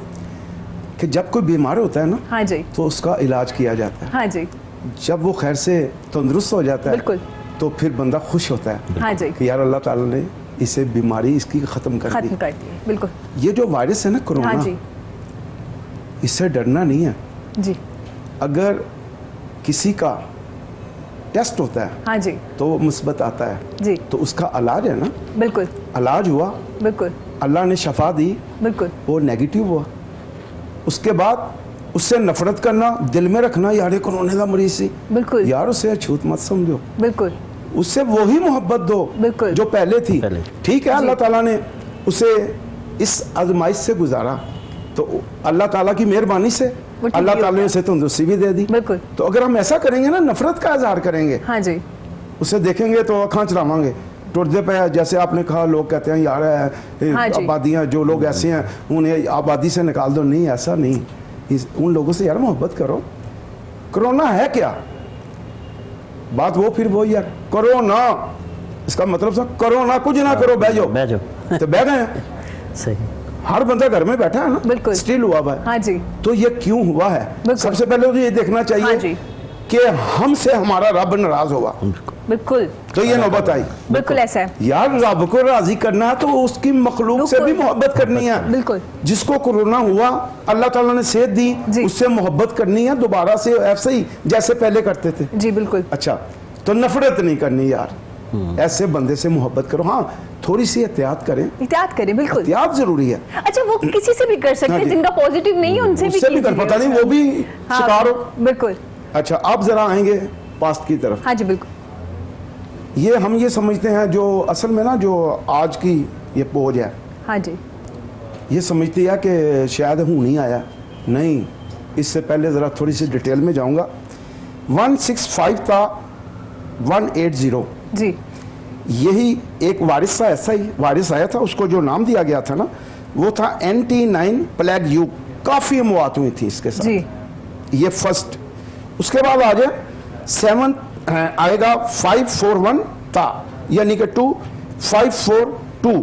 کہ جب کوئی بیمار ہوتا ہے نا تو اس کا علاج کیا جاتا ہے. جب وہ خیر سے تندرست ہو جاتا ہے تو پھر بندہ خوش ہوتا ہے کہ یار اللہ تعالیٰ نے اسے بیماری اس کی ختم کر دی. بالکل. یہ جو وائرس ہے نا کرونا, اس سے ڈرنا نہیں ہے. اگر کسی کا ٹیسٹ ہوتا ہے تو وہ مثبت آتا ہے تو اس کا علاج ہے نا, بالکل علاج ہوا, بالکل اللہ نے شفا دی, بالکل وہ نیگیٹو ہوا, اس کے بعد اس سے نفرت کرنا, دل میں رکھنا یار کرونے کا مریض سی, بالکل یار اسے اچھوت مت سمجھو, بالکل اس سے وہی محبت دو جو پہلے تھی. ٹھیک ہے, اللہ تعالیٰ نے اسے اس آزمائش سے گزارا تو اللہ تعالیٰ کی مہربانی سے اللہ تعالیٰ نے اسے تندرستی بھی دے دی. تو اگر ہم ایسا کریں گے نا, نفرت کا اظہار کریں گے, اسے دیکھیں گے تو اکھاں چلاواں گے, ٹوٹتے پہ جیسے آپ نے کہا لوگ کہتے ہیں یار آبادیاں, جو لوگ ایسے ہیں انہیں آبادی سے نکال دو. نہیں, ایسا نہیں, ان لوگوں سے یار محبت کرو. کرونا ہے کیا بات, وہ پھر وہی ہے کرونا, اس کا مطلب سا کرونا کچھ نہ کرو, بہ جاؤ تو بہ گئے ہیں. صحیح. ہر بندہ گھر میں بیٹھا ہے نا, بالکل اسٹل ہوا ہوا ہے. تو یہ کیوں ہوا ہے, سب سے پہلے تو یہ دیکھنا چاہیے کہ ہم سے ہمارا رب ناراض ہوگا. بالکل. تو یہ نوبت آئی. بالکل ایسا ہے. یار رب کو راضی کرنا ہے تو اس کی مخلوق سے بھی محبت کرنی ہے. بالکل. جس کو کورونا ہوا, اللہ تعالیٰ نے صحت دی, اس سے محبت کرنی ہے, دوبارہ سے ایسے ہی جیسے پہلے کرتے تھے. جی بالکل. اچھا, تو نفرت نہیں کرنی یار, ایسے بندے سے محبت کرو. ہاں تھوڑی سی احتیاط کریں, بالکل احتیاط ضروری ہے. اچھا, وہ کسی سے بھی کر سکتے ہیں جن کا پازیٹیو نہیں ہے, ان سے بھی کر, پتہ نہیں وہ بھی شکار ہو. بالکل. اچھا, آپ ذرا آئیں گے پاسٹ کی طرف. ہاں جی بالکل. یہ ہم یہ سمجھتے ہیں جو اصل میں نا جو آج کی یہ پوج ہے, ہاں جی, یہ سمجھتی ہے کہ شاید ہوں نہیں آیا. نہیں, اس سے پہلے ذرا تھوڑی سی ڈیٹیل میں جاؤں گا. 165 تھا 180. جی, یہی ایک وائرس تھا, ایسا ہی وائرس آیا تھا, اس کو جو نام دیا گیا تھا نا وہ تھا NT9 پلیگ یو. کافی اموات ہوئی تھی اس کے ساتھ. یہ فرسٹ. اس کے بعد آ جائے 7 آئے گا 541 تھا, یعنی کہ 2 542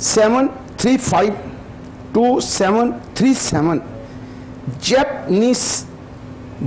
735 to 737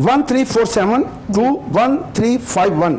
1347 to 1351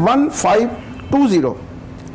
1520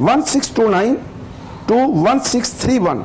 1629 to 1631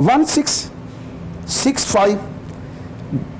1665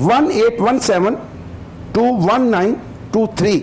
1817 to 1923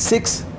16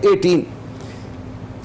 18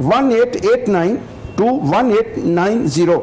1889 to 1890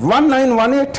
1918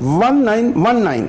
1919,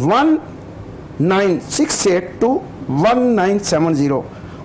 1968 to 1970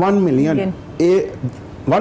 1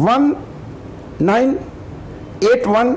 1981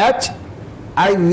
HIV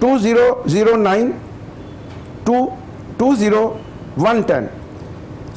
2009 to 2010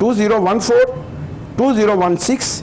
2014 2016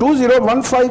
2015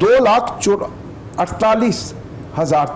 2,48,000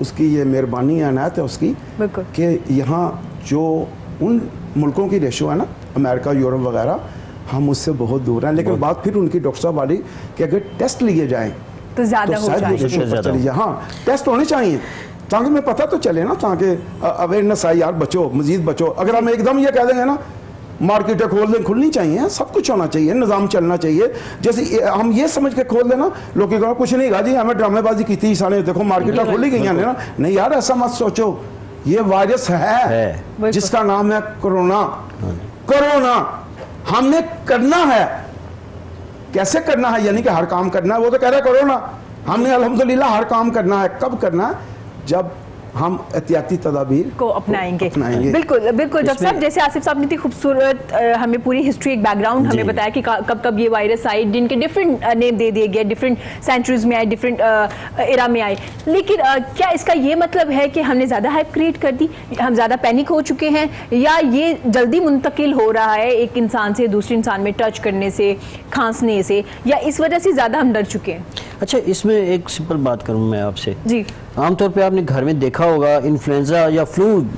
اس کی یہ مہربانی عنایت ہے اس کی کہ یہاں جو ان ملکوں کی ریشو ہے نا امریکہ یورپ وغیرہ ہم اس سے بہت دور ہیں لیکن بات پھر ان کی ڈاکٹر صاحب والی کہ اگر ٹیسٹ لیے جائیں تو زیادہ ہو جائے. ہاں ٹیسٹ ہونے چاہیے تاکہ میں پتہ تو چلے نا تاکہ اویئرنیس آئے یار بچو مزید بچو. اگر ہم ایک دم یہ کہہ دیں گے نا مارکیٹیں کھول دیں کھلنی چاہیے سب کچھ ہونا چاہیے نظام چلنا چاہیے جیسے ہم یہ سمجھ کے کھول دیں نا لوگ کہا کچھ نہیں کہا جی ہمیں ڈرامے بازی کی تھی سارے دیکھو مارکیٹیں کھولی گئی ہیں نا نہیں یار ایسا مت سوچو یہ وائرس ہے جس کا نام ہے کورونا ہم نے کرنا ہے کیسے کرنا ہے یعنی کہ ہر کام کرنا ہے وہ تو کہہ رہا ہے کورونا ہم نے الحمدللہ ہر کام کرنا ہے کب کرنا ہے جب ہم احتیاطی تدابیر کو اپنائیں گے. بالکل بالکل ڈاکٹر صاحب جیسے آصف صاحب نے اتنی خوبصورت ہمیں پوری ہسٹری ایک بیک گراؤنڈ ہمیں بتایا کہ کب کب یہ وائرس آئی جن کے ڈفرینٹ نیم دے دیے گئے ڈفرینٹ سینچریز میں آئے ڈفرینٹ ایرا میں آئے لیکن کیا اس کا یہ مطلب ہے کہ ہم نے زیادہ ہائپ کریٹ کر دی ہم زیادہ پینک ہو چکے ہیں یا یہ جلدی منتقل ہو رہا ہے ایک انسان سے دوسرے انسان میں ٹچ کرنے سے کھانسنے سے یا اس وجہ سے زیادہ ہم ڈر چکے ہیں؟ اچھا اس میں ایک سمپل بات کروں میں آپ سے جی عام طور پہ آپ نے گھر میں دیکھا ہوگا انفلوئنزا یا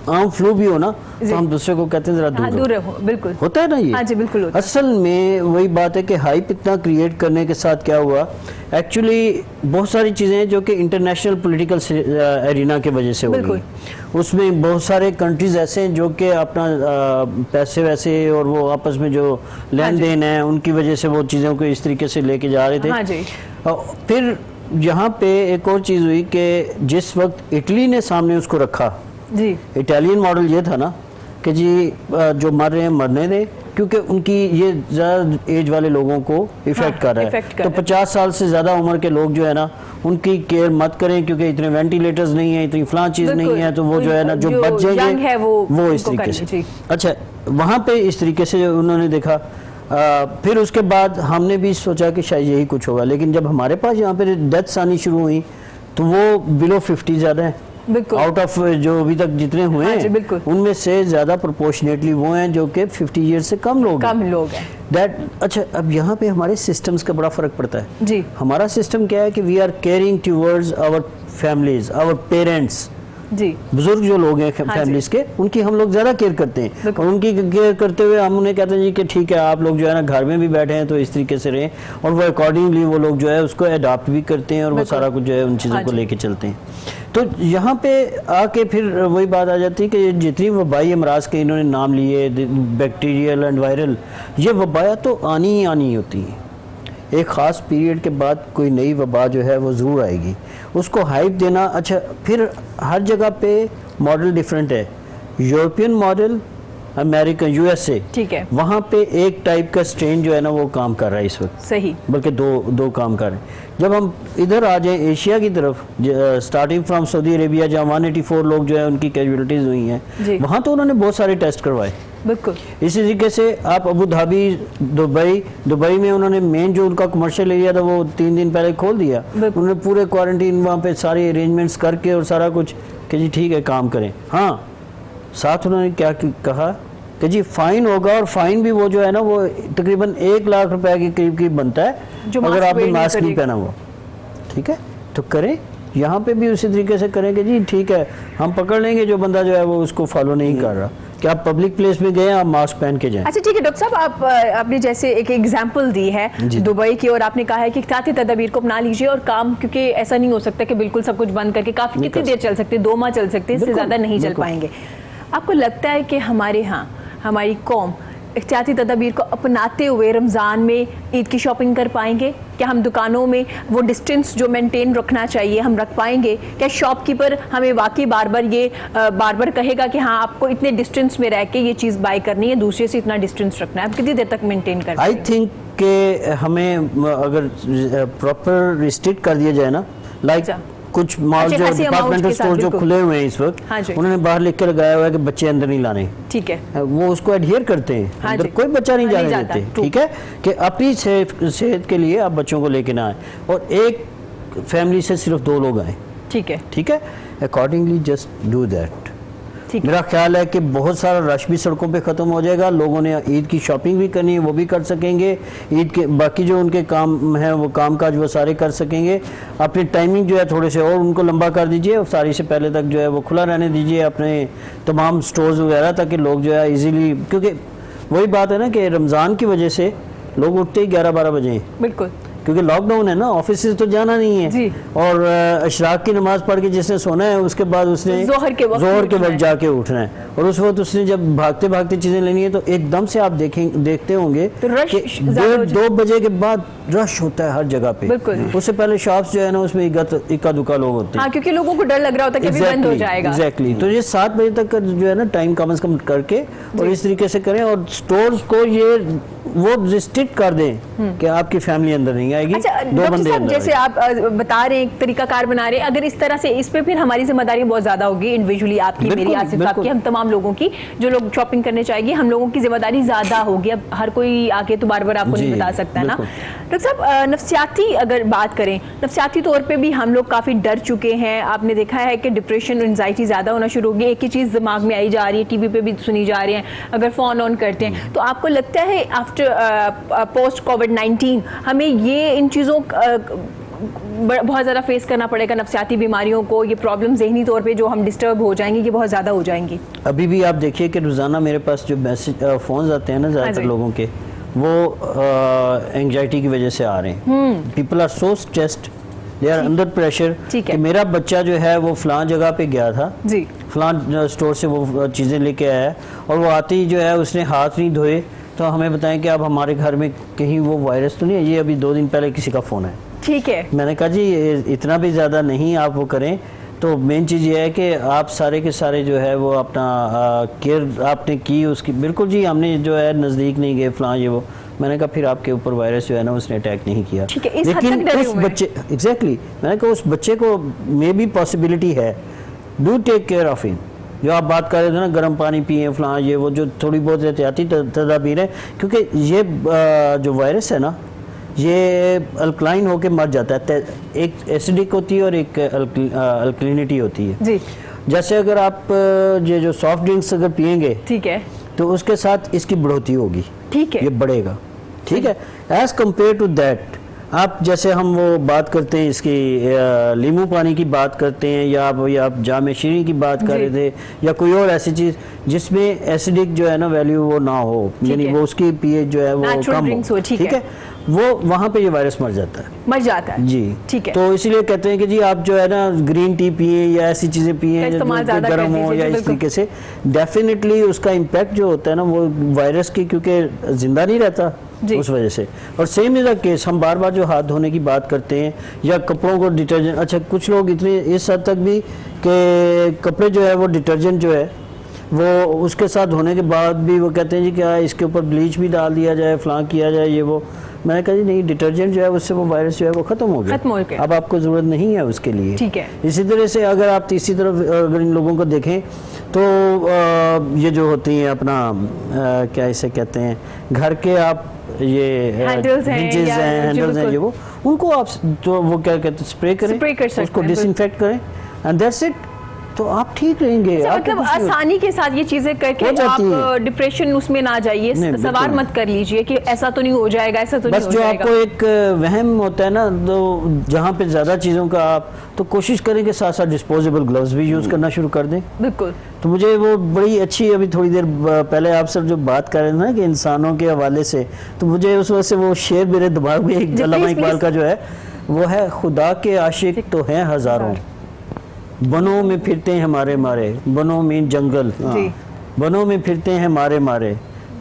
عام فلو بھی ہو نا تو ہم دوسرے کو کہتے ہیں ذرا دور رہو بالکل ہوتا ہے نا یہ. ہاں جی بالکل اصل میں وہی بات ہے کہ ہائپ اتنا کریٹ کرنے کے ساتھ کیا ہوا ایکچولی بہت ساری چیزیں جو کہ انٹرنیشنل پولیٹیکل ایرینا کی وجہ سے ہوئی اس میں بہت سارے کنٹریز ایسے ہیں جو کہ اپنا پیسے ویسے اور وہ آپس میں جو لین دین ہے ان کی وجہ سے وہ چیزوں کو اس طریقے سے لے کے جا رہے تھے. پھر یہاں پہ ایک اور چیز ہوئی کہ جس وقت اٹلی نے سامنے اس کو رکھا جی اٹالین ماڈل یہ تھا نا کہ جی جو مر رہے ہیں مرنے دیں کیونکہ ان کی یہ زیادہ ایج والے لوگوں کو افیکٹ کر رہا ہے تو 50 سال سے زیادہ عمر کے لوگ جو ہے نا ان کی کیئر مت کریں کیونکہ اتنے وینٹیلیٹرز نہیں ہیں اتنی فلاں چیز نہیں ہے تو وہ جو ہے نا جو بچ جائیں گے وہ اس طریقے سے. اچھا وہاں پہ اس طریقے سے انہوں نے دیکھا پھر اس کے بعد ہم نے بھی سوچا کہ شاید یہی کچھ ہوگا لیکن جب ہمارے پاس یہاں پہ ڈیتھس آنی شروع ہوئی تو وہ بلو 50 زیادہ ہیں آؤٹ آف جو ابھی تک جتنے ہوئے ہیں ان میں سے زیادہ پروپورشنیٹلی وہ ہیں جو کہ 50 ایئر سے کم لوگ ہیں. اچھا اب یہاں پہ ہمارے سسٹمز کا بڑا فرق پڑتا ہے جی ہمارا سسٹم کیا ہے کہ we are caring towards our families our parents جی بزرگ جو لوگ ہیں فیملیز کے ان کی ہم لوگ زیادہ کیئر کرتے ہیں اور ان کی کیئر کرتے ہوئے ہم انہیں کہتے ہیں جی کہ ٹھیک ہے آپ لوگ جو ہے نا گھر میں بھی بیٹھے ہیں تو اس طریقے سے رہیں اور وہ اکارڈنگلی وہ لوگ جو ہے اس کو اڈاپٹ بھی کرتے ہیں اور وہ سارا کچھ جو ہے ان چیزوں کو لے کے چلتے ہیں. تو یہاں پہ آ کے پھر وہی بات آ جاتی ہے کہ جتنی وبائی امراض کے انہوں نے نام لیے بیکٹیریل اینڈ وائرل یہ وبایا تو آنی ہی آنی ہوتی ہیں ایک خاص پیریڈ کے بعد کوئی نئی وبا جو ہے وہ ضرور آئے گی اس کو ہائپ دینا. اچھا پھر ہر جگہ پہ ماڈل ڈیفرنٹ ہے European model American U S A ٹھیک ہے وہاں پہ ایک ٹائپ کا سٹرین جو ہے نا وہ کام کر رہا ہے اس وقت صحیح بلکہ دو کام کر رہے ہیں. جب ہم ادھر آ جائیں ایشیا کی طرف سٹارٹنگ فرام سعودی عربیہ جہاں 184 لوگ جو ہے ان کی کیجویلٹیز ہوئی ہیں وہاں تو انہوں نے بہت سارے ٹیسٹ کروائے بالکل. اسی طریقے سے آپ ابو دھابی دبئی میں انہوں نے مین جو ان کا کمرشل ایریا تھا وہ 3 دن پہلے کھول دیا انہوں نے پورے کوارنٹین وہاں پہ سارے ارینجمنٹس کر کے اور سارا کچھ کہ جی ٹھیک ہے کام کریں. ہاں ساتھ انہوں نے کیا کہا کہ جی فائن ہوگا اور فائن بھی وہ جو ہے نا وہ تقریباً 1 لاکھ روپے کے قریب بنتا ہے اگر آپ نے ماسک نہیں پہنا ہوا ٹھیک ہے تو کریں. یہاں پہ بھی اسی طریقے سے کریں کہ جی ٹھیک ہے ہم پکڑ لیں گے جو بندہ جو ہے وہ اس کو فالو نہیں کر رہا کہ آپ پبلک پلیس میں گئے آپ ماسک پہن کے جائیں. اچھا ٹھیک ہے ڈاکٹر صاحب آپ نے جیسے ایک ایگزامپل دی ہے دبئی کی اور آپ نے کہا ہے کہ احتیاطی تدابیر کو اپنا لیجیے اور کام کیونکہ ایسا نہیں ہو سکتا کہ بالکل سب کچھ بند کر کے کافی کتنی دیر چل سکتے 2 ماہ چل سکتے اس سے زیادہ نہیں چل پائیں گے. آپ کو لگتا ہے کہ ہمارے ہاں ہماری قوم احتیاطی تدابیر کو اپناتے ہوئے رمضان میں عید کی شاپنگ کر پائیں گے؟ کیا ہم دکانوں میں وہ ڈسٹنس جو مینٹین رکھنا چاہیے ہم رکھ پائیں گے؟ کیا شاپ کیپر ہمیں واقعی بار بار کہے گا کہ ہاں آپ کو اتنے ڈسٹنس میں رہ کے یہ چیز بائی کرنی ہے دوسرے سے اتنا ڈسٹنس رکھنا ہے آپ کتنی دیر تک مینٹین کریں؟ آئی تھنک کہ ہمیں اگر پراپر ریسٹرکٹ کر دیا جائے نا لائک کچھ مال جو ڈپارٹمنٹل سٹور جو کھلے ہوئے ہیں اس وقت انہوں نے باہر لکھ کے لگایا ہوا ہے کہ بچے اندر نہیں لانے ٹھیک ہے وہ اس کو ایڈہیر کرتے ہیں اندر کوئی بچہ نہیں جانے دیتے ٹھیک ہے کہ اپنی صحت کے لیے آپ بچوں کو لے کے نہ آئیں اور ایک فیملی سے صرف 2 لوگ آئیں ٹھیک ہے اکارڈنگلی جسٹ ڈو دیٹ. میرا خیال ہے کہ بہت سارا رش بھی سڑکوں پہ ختم ہو جائے گا, لوگوں نے عید کی شاپنگ بھی کرنی ہے وہ بھی کر سکیں گے, عید کے باقی جو ان کے کام ہیں وہ کام کاج وہ سارے کر سکیں گے. اپنی ٹائمنگ جو ہے تھوڑے سے اور ان کو لمبا کر دیجئے, ساری سے پہلے تک جو ہے وہ کھلا رہنے دیجئے اپنے تمام سٹورز وغیرہ, تاکہ لوگ جو ہے ایزیلی, کیونکہ وہی بات ہے نا کہ رمضان کی وجہ سے لوگ اٹھتے ہی 11-12 بجے ہیں, بالکل, کیونکہ لاک ڈاؤن ہے نا, آفس سے تو جانا نہیں ہے جی. اور اشراق کی نماز پڑھ کے جس نے سونا ہے اس کے بعد اس نے ظہر کے وقت جا کے اٹھنا ہے, اور اس وقت اس نے جب بھاگتے بھاگتے چیزیں لینی ہے تو ایک دم سے آپ دیکھتے ہوں گے کہ 1-2 بجے کے بعد رش ہوتا ہے ہر جگہ پہ. اس سے پہلے شاپس جو ہے نا اس میں اکا دکا لوگ ہوتے ہیں, کیونکہ لوگوں کو ڈر لگ رہا ہوتا ہے کہ ابھی بند ہو جائے گا. ایگزیکٹلی, تو یہ 7 بجے تک جو ہے نا ٹائم کم از کم کر کے اور اس طریقے سے کریں, اور سٹورز کو یہ وہ ریسٹرکٹ کر دیں کہ آپ کی فیملی اندر نہیں آئے گی. ڈاکٹر صاحب جیسے آپ بتا رہے ہیں ایک طریقہ کار بنا رہے ہیں, اگر اس طرح سے اس پہ پھر ہماری ذمہ داری بہت زیادہ ہوگی انڈیویجولی, آپ کی, میری, آصف صاحب کی, ہم تمام لوگوں کی, جو لوگ شاپنگ کرنے چاہے گی, ہم لوگوں کی ذمہ داری زیادہ ہوگی. اب ہر کوئی آ کے تو بار بار آپ کو نہیں بتا سکتا نا. ڈاکٹر صاحب نفسیاتی اگر بات کریں, نفسیاتی طور پہ بھی ہم لوگ کافی ڈر چکے ہیں. آپ نے دیکھا ہے کہ ڈپریشن, انزائٹی زیادہ ہونا شروع ہو گئی, ایک ہی چیز دماغ میں آئی جا رہی ہے, ٹی وی پہ بھی سنی جا رہی ہیں, اگر فون آن کرتے ہیں تو آپ کو لگتا ہے آفٹر پوسٹ کووڈ-19 ہمیں یہ ان چیزوں بہت زیادہ فیس کرنا پڑے گا, نفسیاتی بیماریوں کو, یہ پرابلم ذہنی طور پہ جو ہم ڈسٹرب ہو جائیں گے یہ بہت زیادہ ہو جائیں گی؟ ابھی بھی آپ دیکھیے کہ روزانہ میرے پاس جو میسج فونز آتے ہیں نا زیادہ تر لوگوں کے, وہ انگزائٹی کی وجہ سے آ رہے ہیں. People are so stressed, they are under pressure کہ میرا بچہ جو ہے وہ فلاں جگہ پہ گیا تھا, فلاں اسٹور سے وہ چیزیں لے کے آیا, اور وہ آتے ہی جو ہے اس نے ہاتھ نہیں دھوئے, تو ہمیں بتائیں کہ اب ہمارے گھر میں کہیں وہ وائرس تو نہیں ہے, یہ ابھی 2 دن پہلے کسی کا فون ہے. ٹھیک ہے, میں نے کہا جی اتنا بھی زیادہ نہیں آپ وہ کریں. تو مین چیز یہ ہے کہ آپ سارے کے سارے جو ہے وہ اپنا کیئر آپ نے کی اس کی, بالکل جی ہم نے جو ہے نزدیک نہیں گئے فلاں یہ وہ, میں نے کہا پھر آپ کے اوپر وائرس جو ہے نا اس نے اٹیک نہیں کیا. لیکن اس بچے, ایگزیکٹلی, میں نے کہا اس بچے کو مے بی پاسبلٹی ہے, ڈو ٹیک کیئر آف ہم. جو آپ بات کر رہے تھے نا گرم پانی پئیں فلاں یہ وہ, جو تھوڑی بہت احتیاطی تدابیر ہیں, کیونکہ یہ جو وائرس ہے نا یہ الکلائن ہو کے مر جاتا ہے, ایک ایسیڈک ہوتی ہے اور ایک الکلینٹی ہوتی ہے. جیسے اگر آپ یہ جو سافٹ ڈرنکس اگر پئیں گے ٹھیک ہے تو اس کے ساتھ اس کی بڑھوتی ہوگی, ٹھیک ہے, یہ بڑھے گا, ٹھیک ہے, ایز کمپیئر ٹو دیٹ. آپ جیسے ہم وہ بات کرتے ہیں اس کی لیمو پانی کی بات کرتے ہیں, یا آپ جام شیریں کی بات کر رہے تھے, یا کوئی اور ایسی چیز جس میں ایسیڈک جو ہے نا ویلیو وہ نہ ہو, یعنی وہ اس کی پی ایچ جو ہے وہ کم ہو, ٹھیک ہے, وہ وہاں پہ یہ وائرس مر جاتا ہے جی, ٹھیک ہے. تو اسی لیے کہتے ہیں کہ جی آپ جو ہے نا گرین ٹی پیئیں یا ایسی چیزیں پیئیں جو گرم ہو, یا اس طریقے سے ڈیفینیٹلی اس کا امپیکٹ جو ہوتا ہے نا وہ وائرس کی, کیونکہ زندہ نہیں رہتا اس وجہ سے. اور سیم از اے کیس, ہم بار بار جو ہاتھ دھونے کی بات کرتے ہیں یا کپڑوں کو ڈٹرجنٹ, اچھا کچھ لوگ اتنے اس حد تک بھی کہ کپڑے جو ہے وہ ڈٹرجنٹ جو ہے وہ اس کے ساتھ دھونے کے بعد بھی وہ کہتے ہیں جی کیا اس کے اوپر بلیچ بھی ڈال دیا جائے, فلاں کیا جائے یہ وہ. میں نے کہا جی نہیں, ڈٹرجنٹ جو ہے اس سے وہ وائرس جو ہے وہ ختم ہو گیا, اب آپ کو ضرورت نہیں ہے اس کے لیے, ٹھیک ہے. اسی طرح سے اگر آپ تیسری طرف اگر ان لوگوں کو دیکھیں تو یہ جو ہوتی ہیں اپنا کیا اسے کہتے ہیں گھر کے آپ یہ ہینڈلز ہیں یہ وہ, ان کو آپ تو وہ کیا کہتے ہیں اسپرے کریں, اس کو ڈس انفیکٹ کریں, اینڈ دیٹس اٹ, تو آپ ٹھیک رہیں گے. مطلب آسانی کے ساتھ یہ چیزیں کر کے آپ ڈپریشن اس میں نہ جائیے, سوار مت کر لیجئے کہ ایسا تو نہیں ہو جائے گا, ایسا تو نہیں ہو جائے گا. بس جو آپ کو ایک وہم ہوتا ہے نا, تو جہاں پہ زیادہ چیزوں کا آپ تو کوشش کریں کہ ساتھ ساتھ ڈسپوزیبل گلوز بھی یوز کرنا شروع کر دیں. بالکل. تو مجھے وہ بڑی اچھی, ابھی تھوڑی دیر پہلے آپ سب جو بات کر رہے ہیں نا کہ انسانوں کے حوالے سے, تو مجھے اس وجہ سے وہ شعر میرے دماغ میں ایک علامہ اقبال کا جو ہے وہ ہے, خدا کے عاشق تو ہیں ہزاروں, بنوں میں پھرتے ہیں ہمارے مارے, بنوں میں جنگل, بنوں میں پھرتے ہیں ہمارے مارے,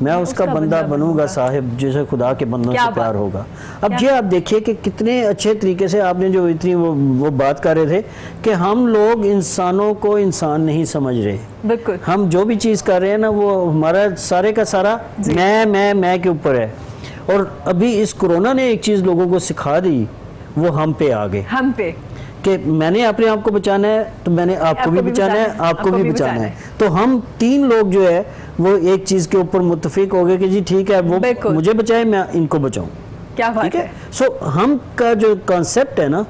میں اس کا بندہ بنوں گا صاحب جسے خدا کے بندوں سے پیار ہوگا. اب یہ آپ دیکھیے کہ کتنے اچھے طریقے سے آپ نے جو اتنی وہ بات کر رہے تھے کہ ہم لوگ انسانوں کو انسان نہیں سمجھ رہے. بالکل. ہم جو بھی چیز کر رہے ہیں نا وہ ہمارا سارے کا سارا میں کے اوپر ہے. اور ابھی اس کورونا نے ایک چیز لوگوں کو سکھا دی, وہ ہم پہ آ گئے, ہم پہ, کہ میں نے اپنے آپ کو بچانا ہے تو میں نے آپ کو بھی بچانا ہے, آپ کو بھی بچانا ہے. تو ہم 3 لوگ جو ہے وہ ایک چیز کے اوپر متفق ہو گئے کہ جی ٹھیک ہے وہ مجھے بچائے, میں ان کو بچاؤں. کیا بات ہے. سو ہم کا جو کانسیپٹ ہے نا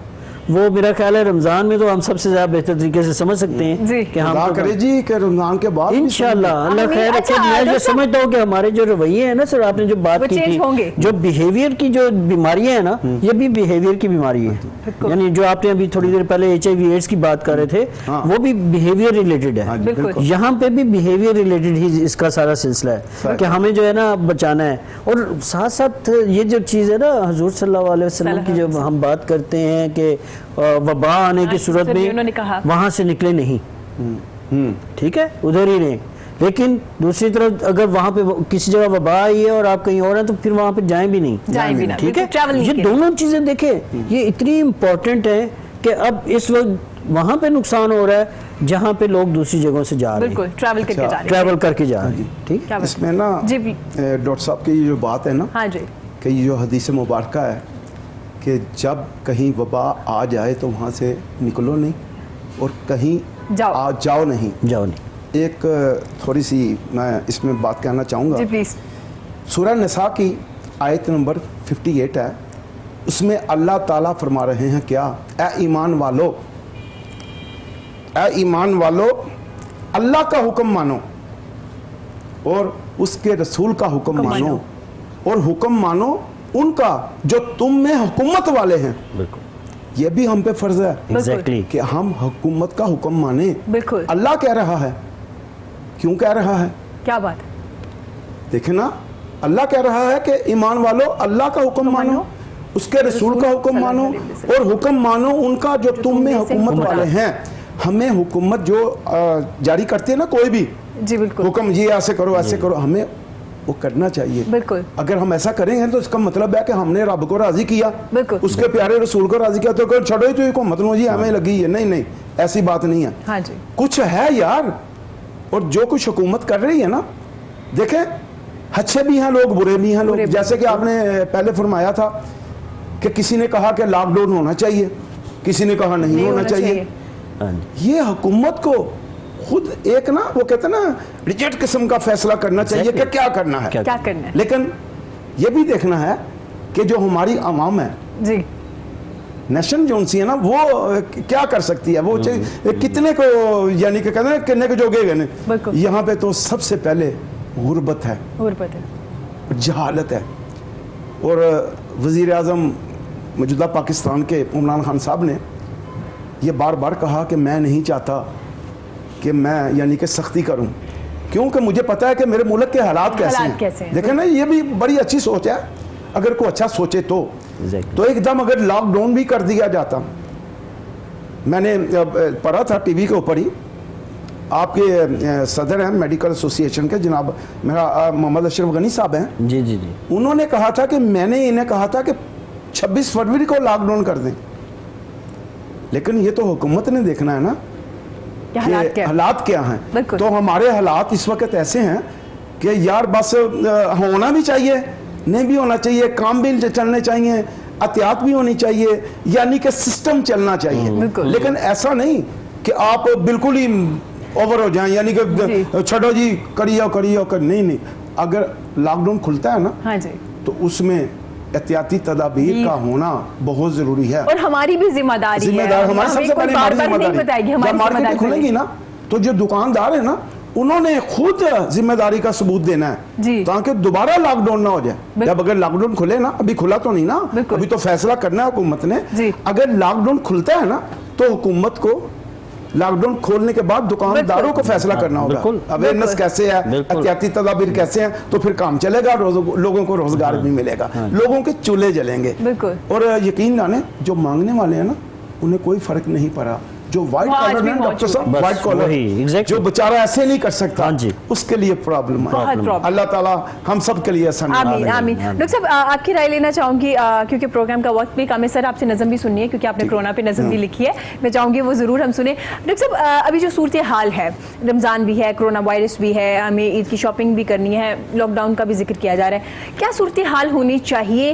وہ میرا خیال ہے رمضان میں تو ہم سب سے زیادہ بہتر طریقے سے سمجھ سکتے ہیں کہ ہم خدا کرے جی کہ رمضان کے بعد انشاءاللہ اللہ خیر رکھے. میں جو سمجھتا ہوں کہ ہمارے جو رویے ہیں نا سر, آپ نے جو بات کی تھی, جو بیہیویئر کی جو بیماریاں ہیں نا, یہ بھی بیہیویئر کی بیماری ہے. یعنی جو آپ نے ابھی تھوڑی دیر پہلے HIV ایڈز کی بات کر رہے تھے, وہ بھی بیہیویئر ریلیٹڈ ہے. یہاں پہ بھی بیہیویئر ریلیٹڈ ہی اس کا سارا سلسلہ ہے کہ ہمیں جو ہے نا بچانا ہے. اور ساتھ ساتھ یہ جو چیز ہے نا حضور صلی اللہ علیہ وسلم کی, جب ہم بات کرتے ہیں کہ وبا آنے کی صورت میں وہاں سے نکلے نہیں, ٹھیک ہے, ادھر ہی رہیں. لیکن دوسری طرف اگر وہاں پہ کسی جگہ وبا آئی ہے اور آپ کہیں اور ہیں تو پھر وہاں پہ جائیں بھی نہیں, ٹھیک ہے. یہ دونوں چیزیں دیکھیں, یہ اتنی امپورٹنٹ ہیں کہ اب اس وقت وہاں پہ نقصان ہو رہا ہے جہاں پہ لوگ دوسری جگہوں سے جا رہے ہیں, ٹریول کر کے جا رہے ہیں. ٹھیک ہے, اس میں نا ڈاکٹر صاحب کی جو بات ہے نا کہ یہ جو حدیث مبارکہ ہے کہ جب کہیں وبا آ جائے تو وہاں سے نکلو نہیں اور کہیں جاؤ نہیں. ایک تھوڑی سی میں اس میں بات کہنا چاہوں گا. سورہ نساء کی آیت نمبر 58 ہے, اس میں اللہ تعالیٰ فرما رہے ہیں کیا, اے ایمان والو اللہ کا حکم مانو اور اس کے رسول کا حکم مانو, اور حکم مانو ان کا جو تم میں حکومت والے ہیں. یہ بھی ہم پہ فرض ہے کہ ہم حکومت کا حکم مانیں. اللہ کہہ رہا ہے, کیوں کہہ رہا ہے, کیا بات, دیکھیں نا, اللہ کہہ رہا ہے کہ ایمان والو اللہ کا حکم مانو, اس کے رسول کا حکم مانو, اور حکم مانو ان کا جو تم میں حکومت والے ہیں. ہمیں حکومت جو جاری کرتے ہیں نا کوئی بھی حکم, یہ ایسے کرو ایسے کرو, ہمیں وہ کرنا چاہیے. اگر ہم ایسا کریں گے تو اس کا مطلب ہے کہ ہم نے رب کو راضی کیا, اس کے پیارے رسول کو راضی کیا, تو چھوڑو ہی تو حکومت نو جی ہمیں لگی ہے. نہیں, ایسی بات نہیں ہے. کچھ ہے یار, اور جو کچھ حکومت کر رہی ہے نا, دیکھیں اچھے بھی ہیں لوگ, برے بھی ہیں لوگ. جیسے کہ آپ نے پہلے فرمایا تھا کہ کسی نے کہا کہ لاک ڈاؤن ہونا چاہیے, کسی نے کہا نہیں ہونا چاہیے. یہ حکومت کو خود ایک نا وہ کہتے ہیں نا ریجیکٹ قسم کا فیصلہ کرنا چاہیے کہ کیا کرنا ہے. لیکن یہ بھی دیکھنا ہے کہ جو ہماری عوام ہے, نیشن جو سی ہے نا, وہ کیا کر سکتی ہے, وہ کتنے کو, یعنی کہ کہتے ہیں کتنے کو جوگے گئے. یہاں پہ تو سب سے پہلے غربت ہے, جہالت ہے. اور وزیر اعظم موجودہ پاکستان کے عمران خان صاحب نے یہ بار بار کہا کہ میں نہیں چاہتا کہ میں یعنی کہ سختی کروں, کیونکہ مجھے پتا ہے کہ میرے ملک کے حالات کیسے ہیں. دیکھیں نا, یہ بھی بڑی اچھی سوچ ہے, اگر کوئی اچھا سوچے تو ایک دم اگر لاک ڈاؤن بھی کر دیا جاتا. میں نے پڑھا تھا ٹی وی کے اوپر ہی, آپ کے صدر ہیں میڈیکل ایسوسی ایشن کے, جناب میرا محمد اشرف غنی صاحب ہیں, انہوں نے کہا تھا کہ میں نے انہیں کہا تھا کہ 26 فروری کو لاک ڈاؤن کر دیں. لیکن یہ تو حکومت نے دیکھنا ہے نا کہ حالات کیا ہیں. تو ہمارے حالات اس وقت ایسے ہیں کہ یار بس ہونا بھی چاہیے, نہیں بھی ہونا چاہیے, کام بھی چلنے چاہیے, احتیاط بھی ہونی چاہیے, یعنی کہ سسٹم چلنا چاہیے. لیکن ایسا نہیں کہ آپ بالکل ہی اوور ہو جائیں, یعنی کہ چھڑو جی کریو نہیں. اگر لاک ڈاؤن کھلتا ہے نا تو اس میں احتیاطی تدابیر کا ہونا بہت ضروری ہے, اور ہماری بھی ذمہ داری ہے. ہماری سب سے بڑی ذمہ داری, جب مارکیٹیں کھلیں گی نا تو جو دکاندار ہیں نا انہوں نے خود ذمہ داری کا ثبوت دینا ہے تاکہ دوبارہ لاک ڈاؤن نہ ہو جائے. جب اگر لاک ڈاؤن کھلے نا, ابھی کھلا تو نہیں نا, ابھی تو فیصلہ کرنا ہے حکومت نے. اگر لاک ڈاؤن کھلتا ہے نا تو حکومت کو لاک ڈاؤن کھولنے کے بعد دکانداروں کو فیصلہ کرنا ہوگا, اویئرنس کیسے ہے, احتیاطی تدابیر کیسے ہیں, تو پھر کام چلے گا, لوگوں کو روزگار بھی ملے گا, لوگوں کے چولہے جلیں گے. اور یقین جانے جو مانگنے والے ہیں نا انہیں کوئی فرق نہیں پڑا. جو وائٹ کالر ہے ڈاکٹر صاحب, وائٹ کالر جو بیچارہ ایسے نہیں کر سکتا, اس کے لیے پرابلم ہے. اللہ تعالیٰ ہم سب کے لیے آسان بنائے. آمین. ڈاکٹر صاحب آپ کی رائے لینا چاہوں گی کیونکہ پروگرام کا وقت بھی کم ہے. سر آپ سے نظم بھی سننی ہے کیونکہ آپ نے کرونا پہ نظم بھی لکھی ہے, میں چاہوں گی وہ ضرور ہم سنیں. ڈاکٹر صاحب ابھی جو صورتحال ہے, رمضان بھی ہے, کرونا وائرس بھی ہے, ہمیں عید کی شاپنگ بھی کرنی ہے, لاک ڈاؤن کا بھی ذکر کیا جا رہا ہے, کیا صورتحال ہونی چاہیے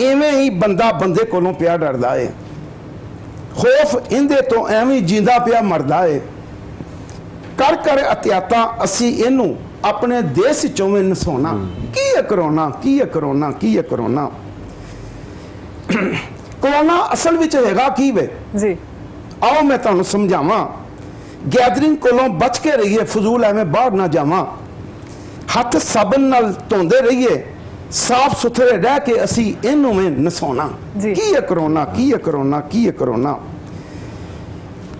ਇਵੇਂ ਹੀ ਬੰਦਾ ਬੰਦੇ ਕੋਲੋਂ ਪਿਆ ਡਰਦਾ ਏ, ਖੌਫ ਇਹਦੇ ਤੋਂ ਐਵੇਂ ਜਿੰਦਾ ਪਿਆ ਮਰਦਾ ਏ। ਕਰ ਕਰ ਅਤਿਆਤਾਂ ਅਸੀਂ ਇਹਨੂੰ ਆਪਣੇ ਦੇਸ਼ ਵਿੱਚੋਂ ਵੀ ਨਸਾਉਣਾ। ਕੀ ਹੈ ਕਰੋਨਾ, ਕੀ ਹੈ ਕਰੋਨਾ, ਕੀ ਹੈ ਕਰੋਨਾ? ਕਰੋਨਾ ਅਸਲ ਵਿੱਚ ਹੈਗਾ ਕੀ ਵੇ ਜੀ? ਆਓ ਮੈਂ ਤੁਹਾਨੂੰ ਸਮਝਾਵਾਂ। ਗੈਦਰਿੰਗ ਕੋਲੋਂ ਬਚ ਕੇ ਰਹੀਏ, ਫਜ਼ੂਲ ਐਵੇਂ ਬਾਹਰ ਨਾ ਜਾਵਾਂ। ਹੱਥ ਸਾਬਣ ਨਾਲ ਧੋਂਦੇ ਰਹੀਏ, ਸਾਫ ਸੁਥਰੇ ਰਹਿ ਕੇ ਅਸੀਂ ਇਹਨੂੰ ਵੀ ਨਸਾਉਣਾ। ਕੀ ਹੈ ਕਰੋਨਾ, ਕੀ ਹੈ ਕਰੋਨਾ, ਕੀ ਹੈ ਕਰੋਨਾ?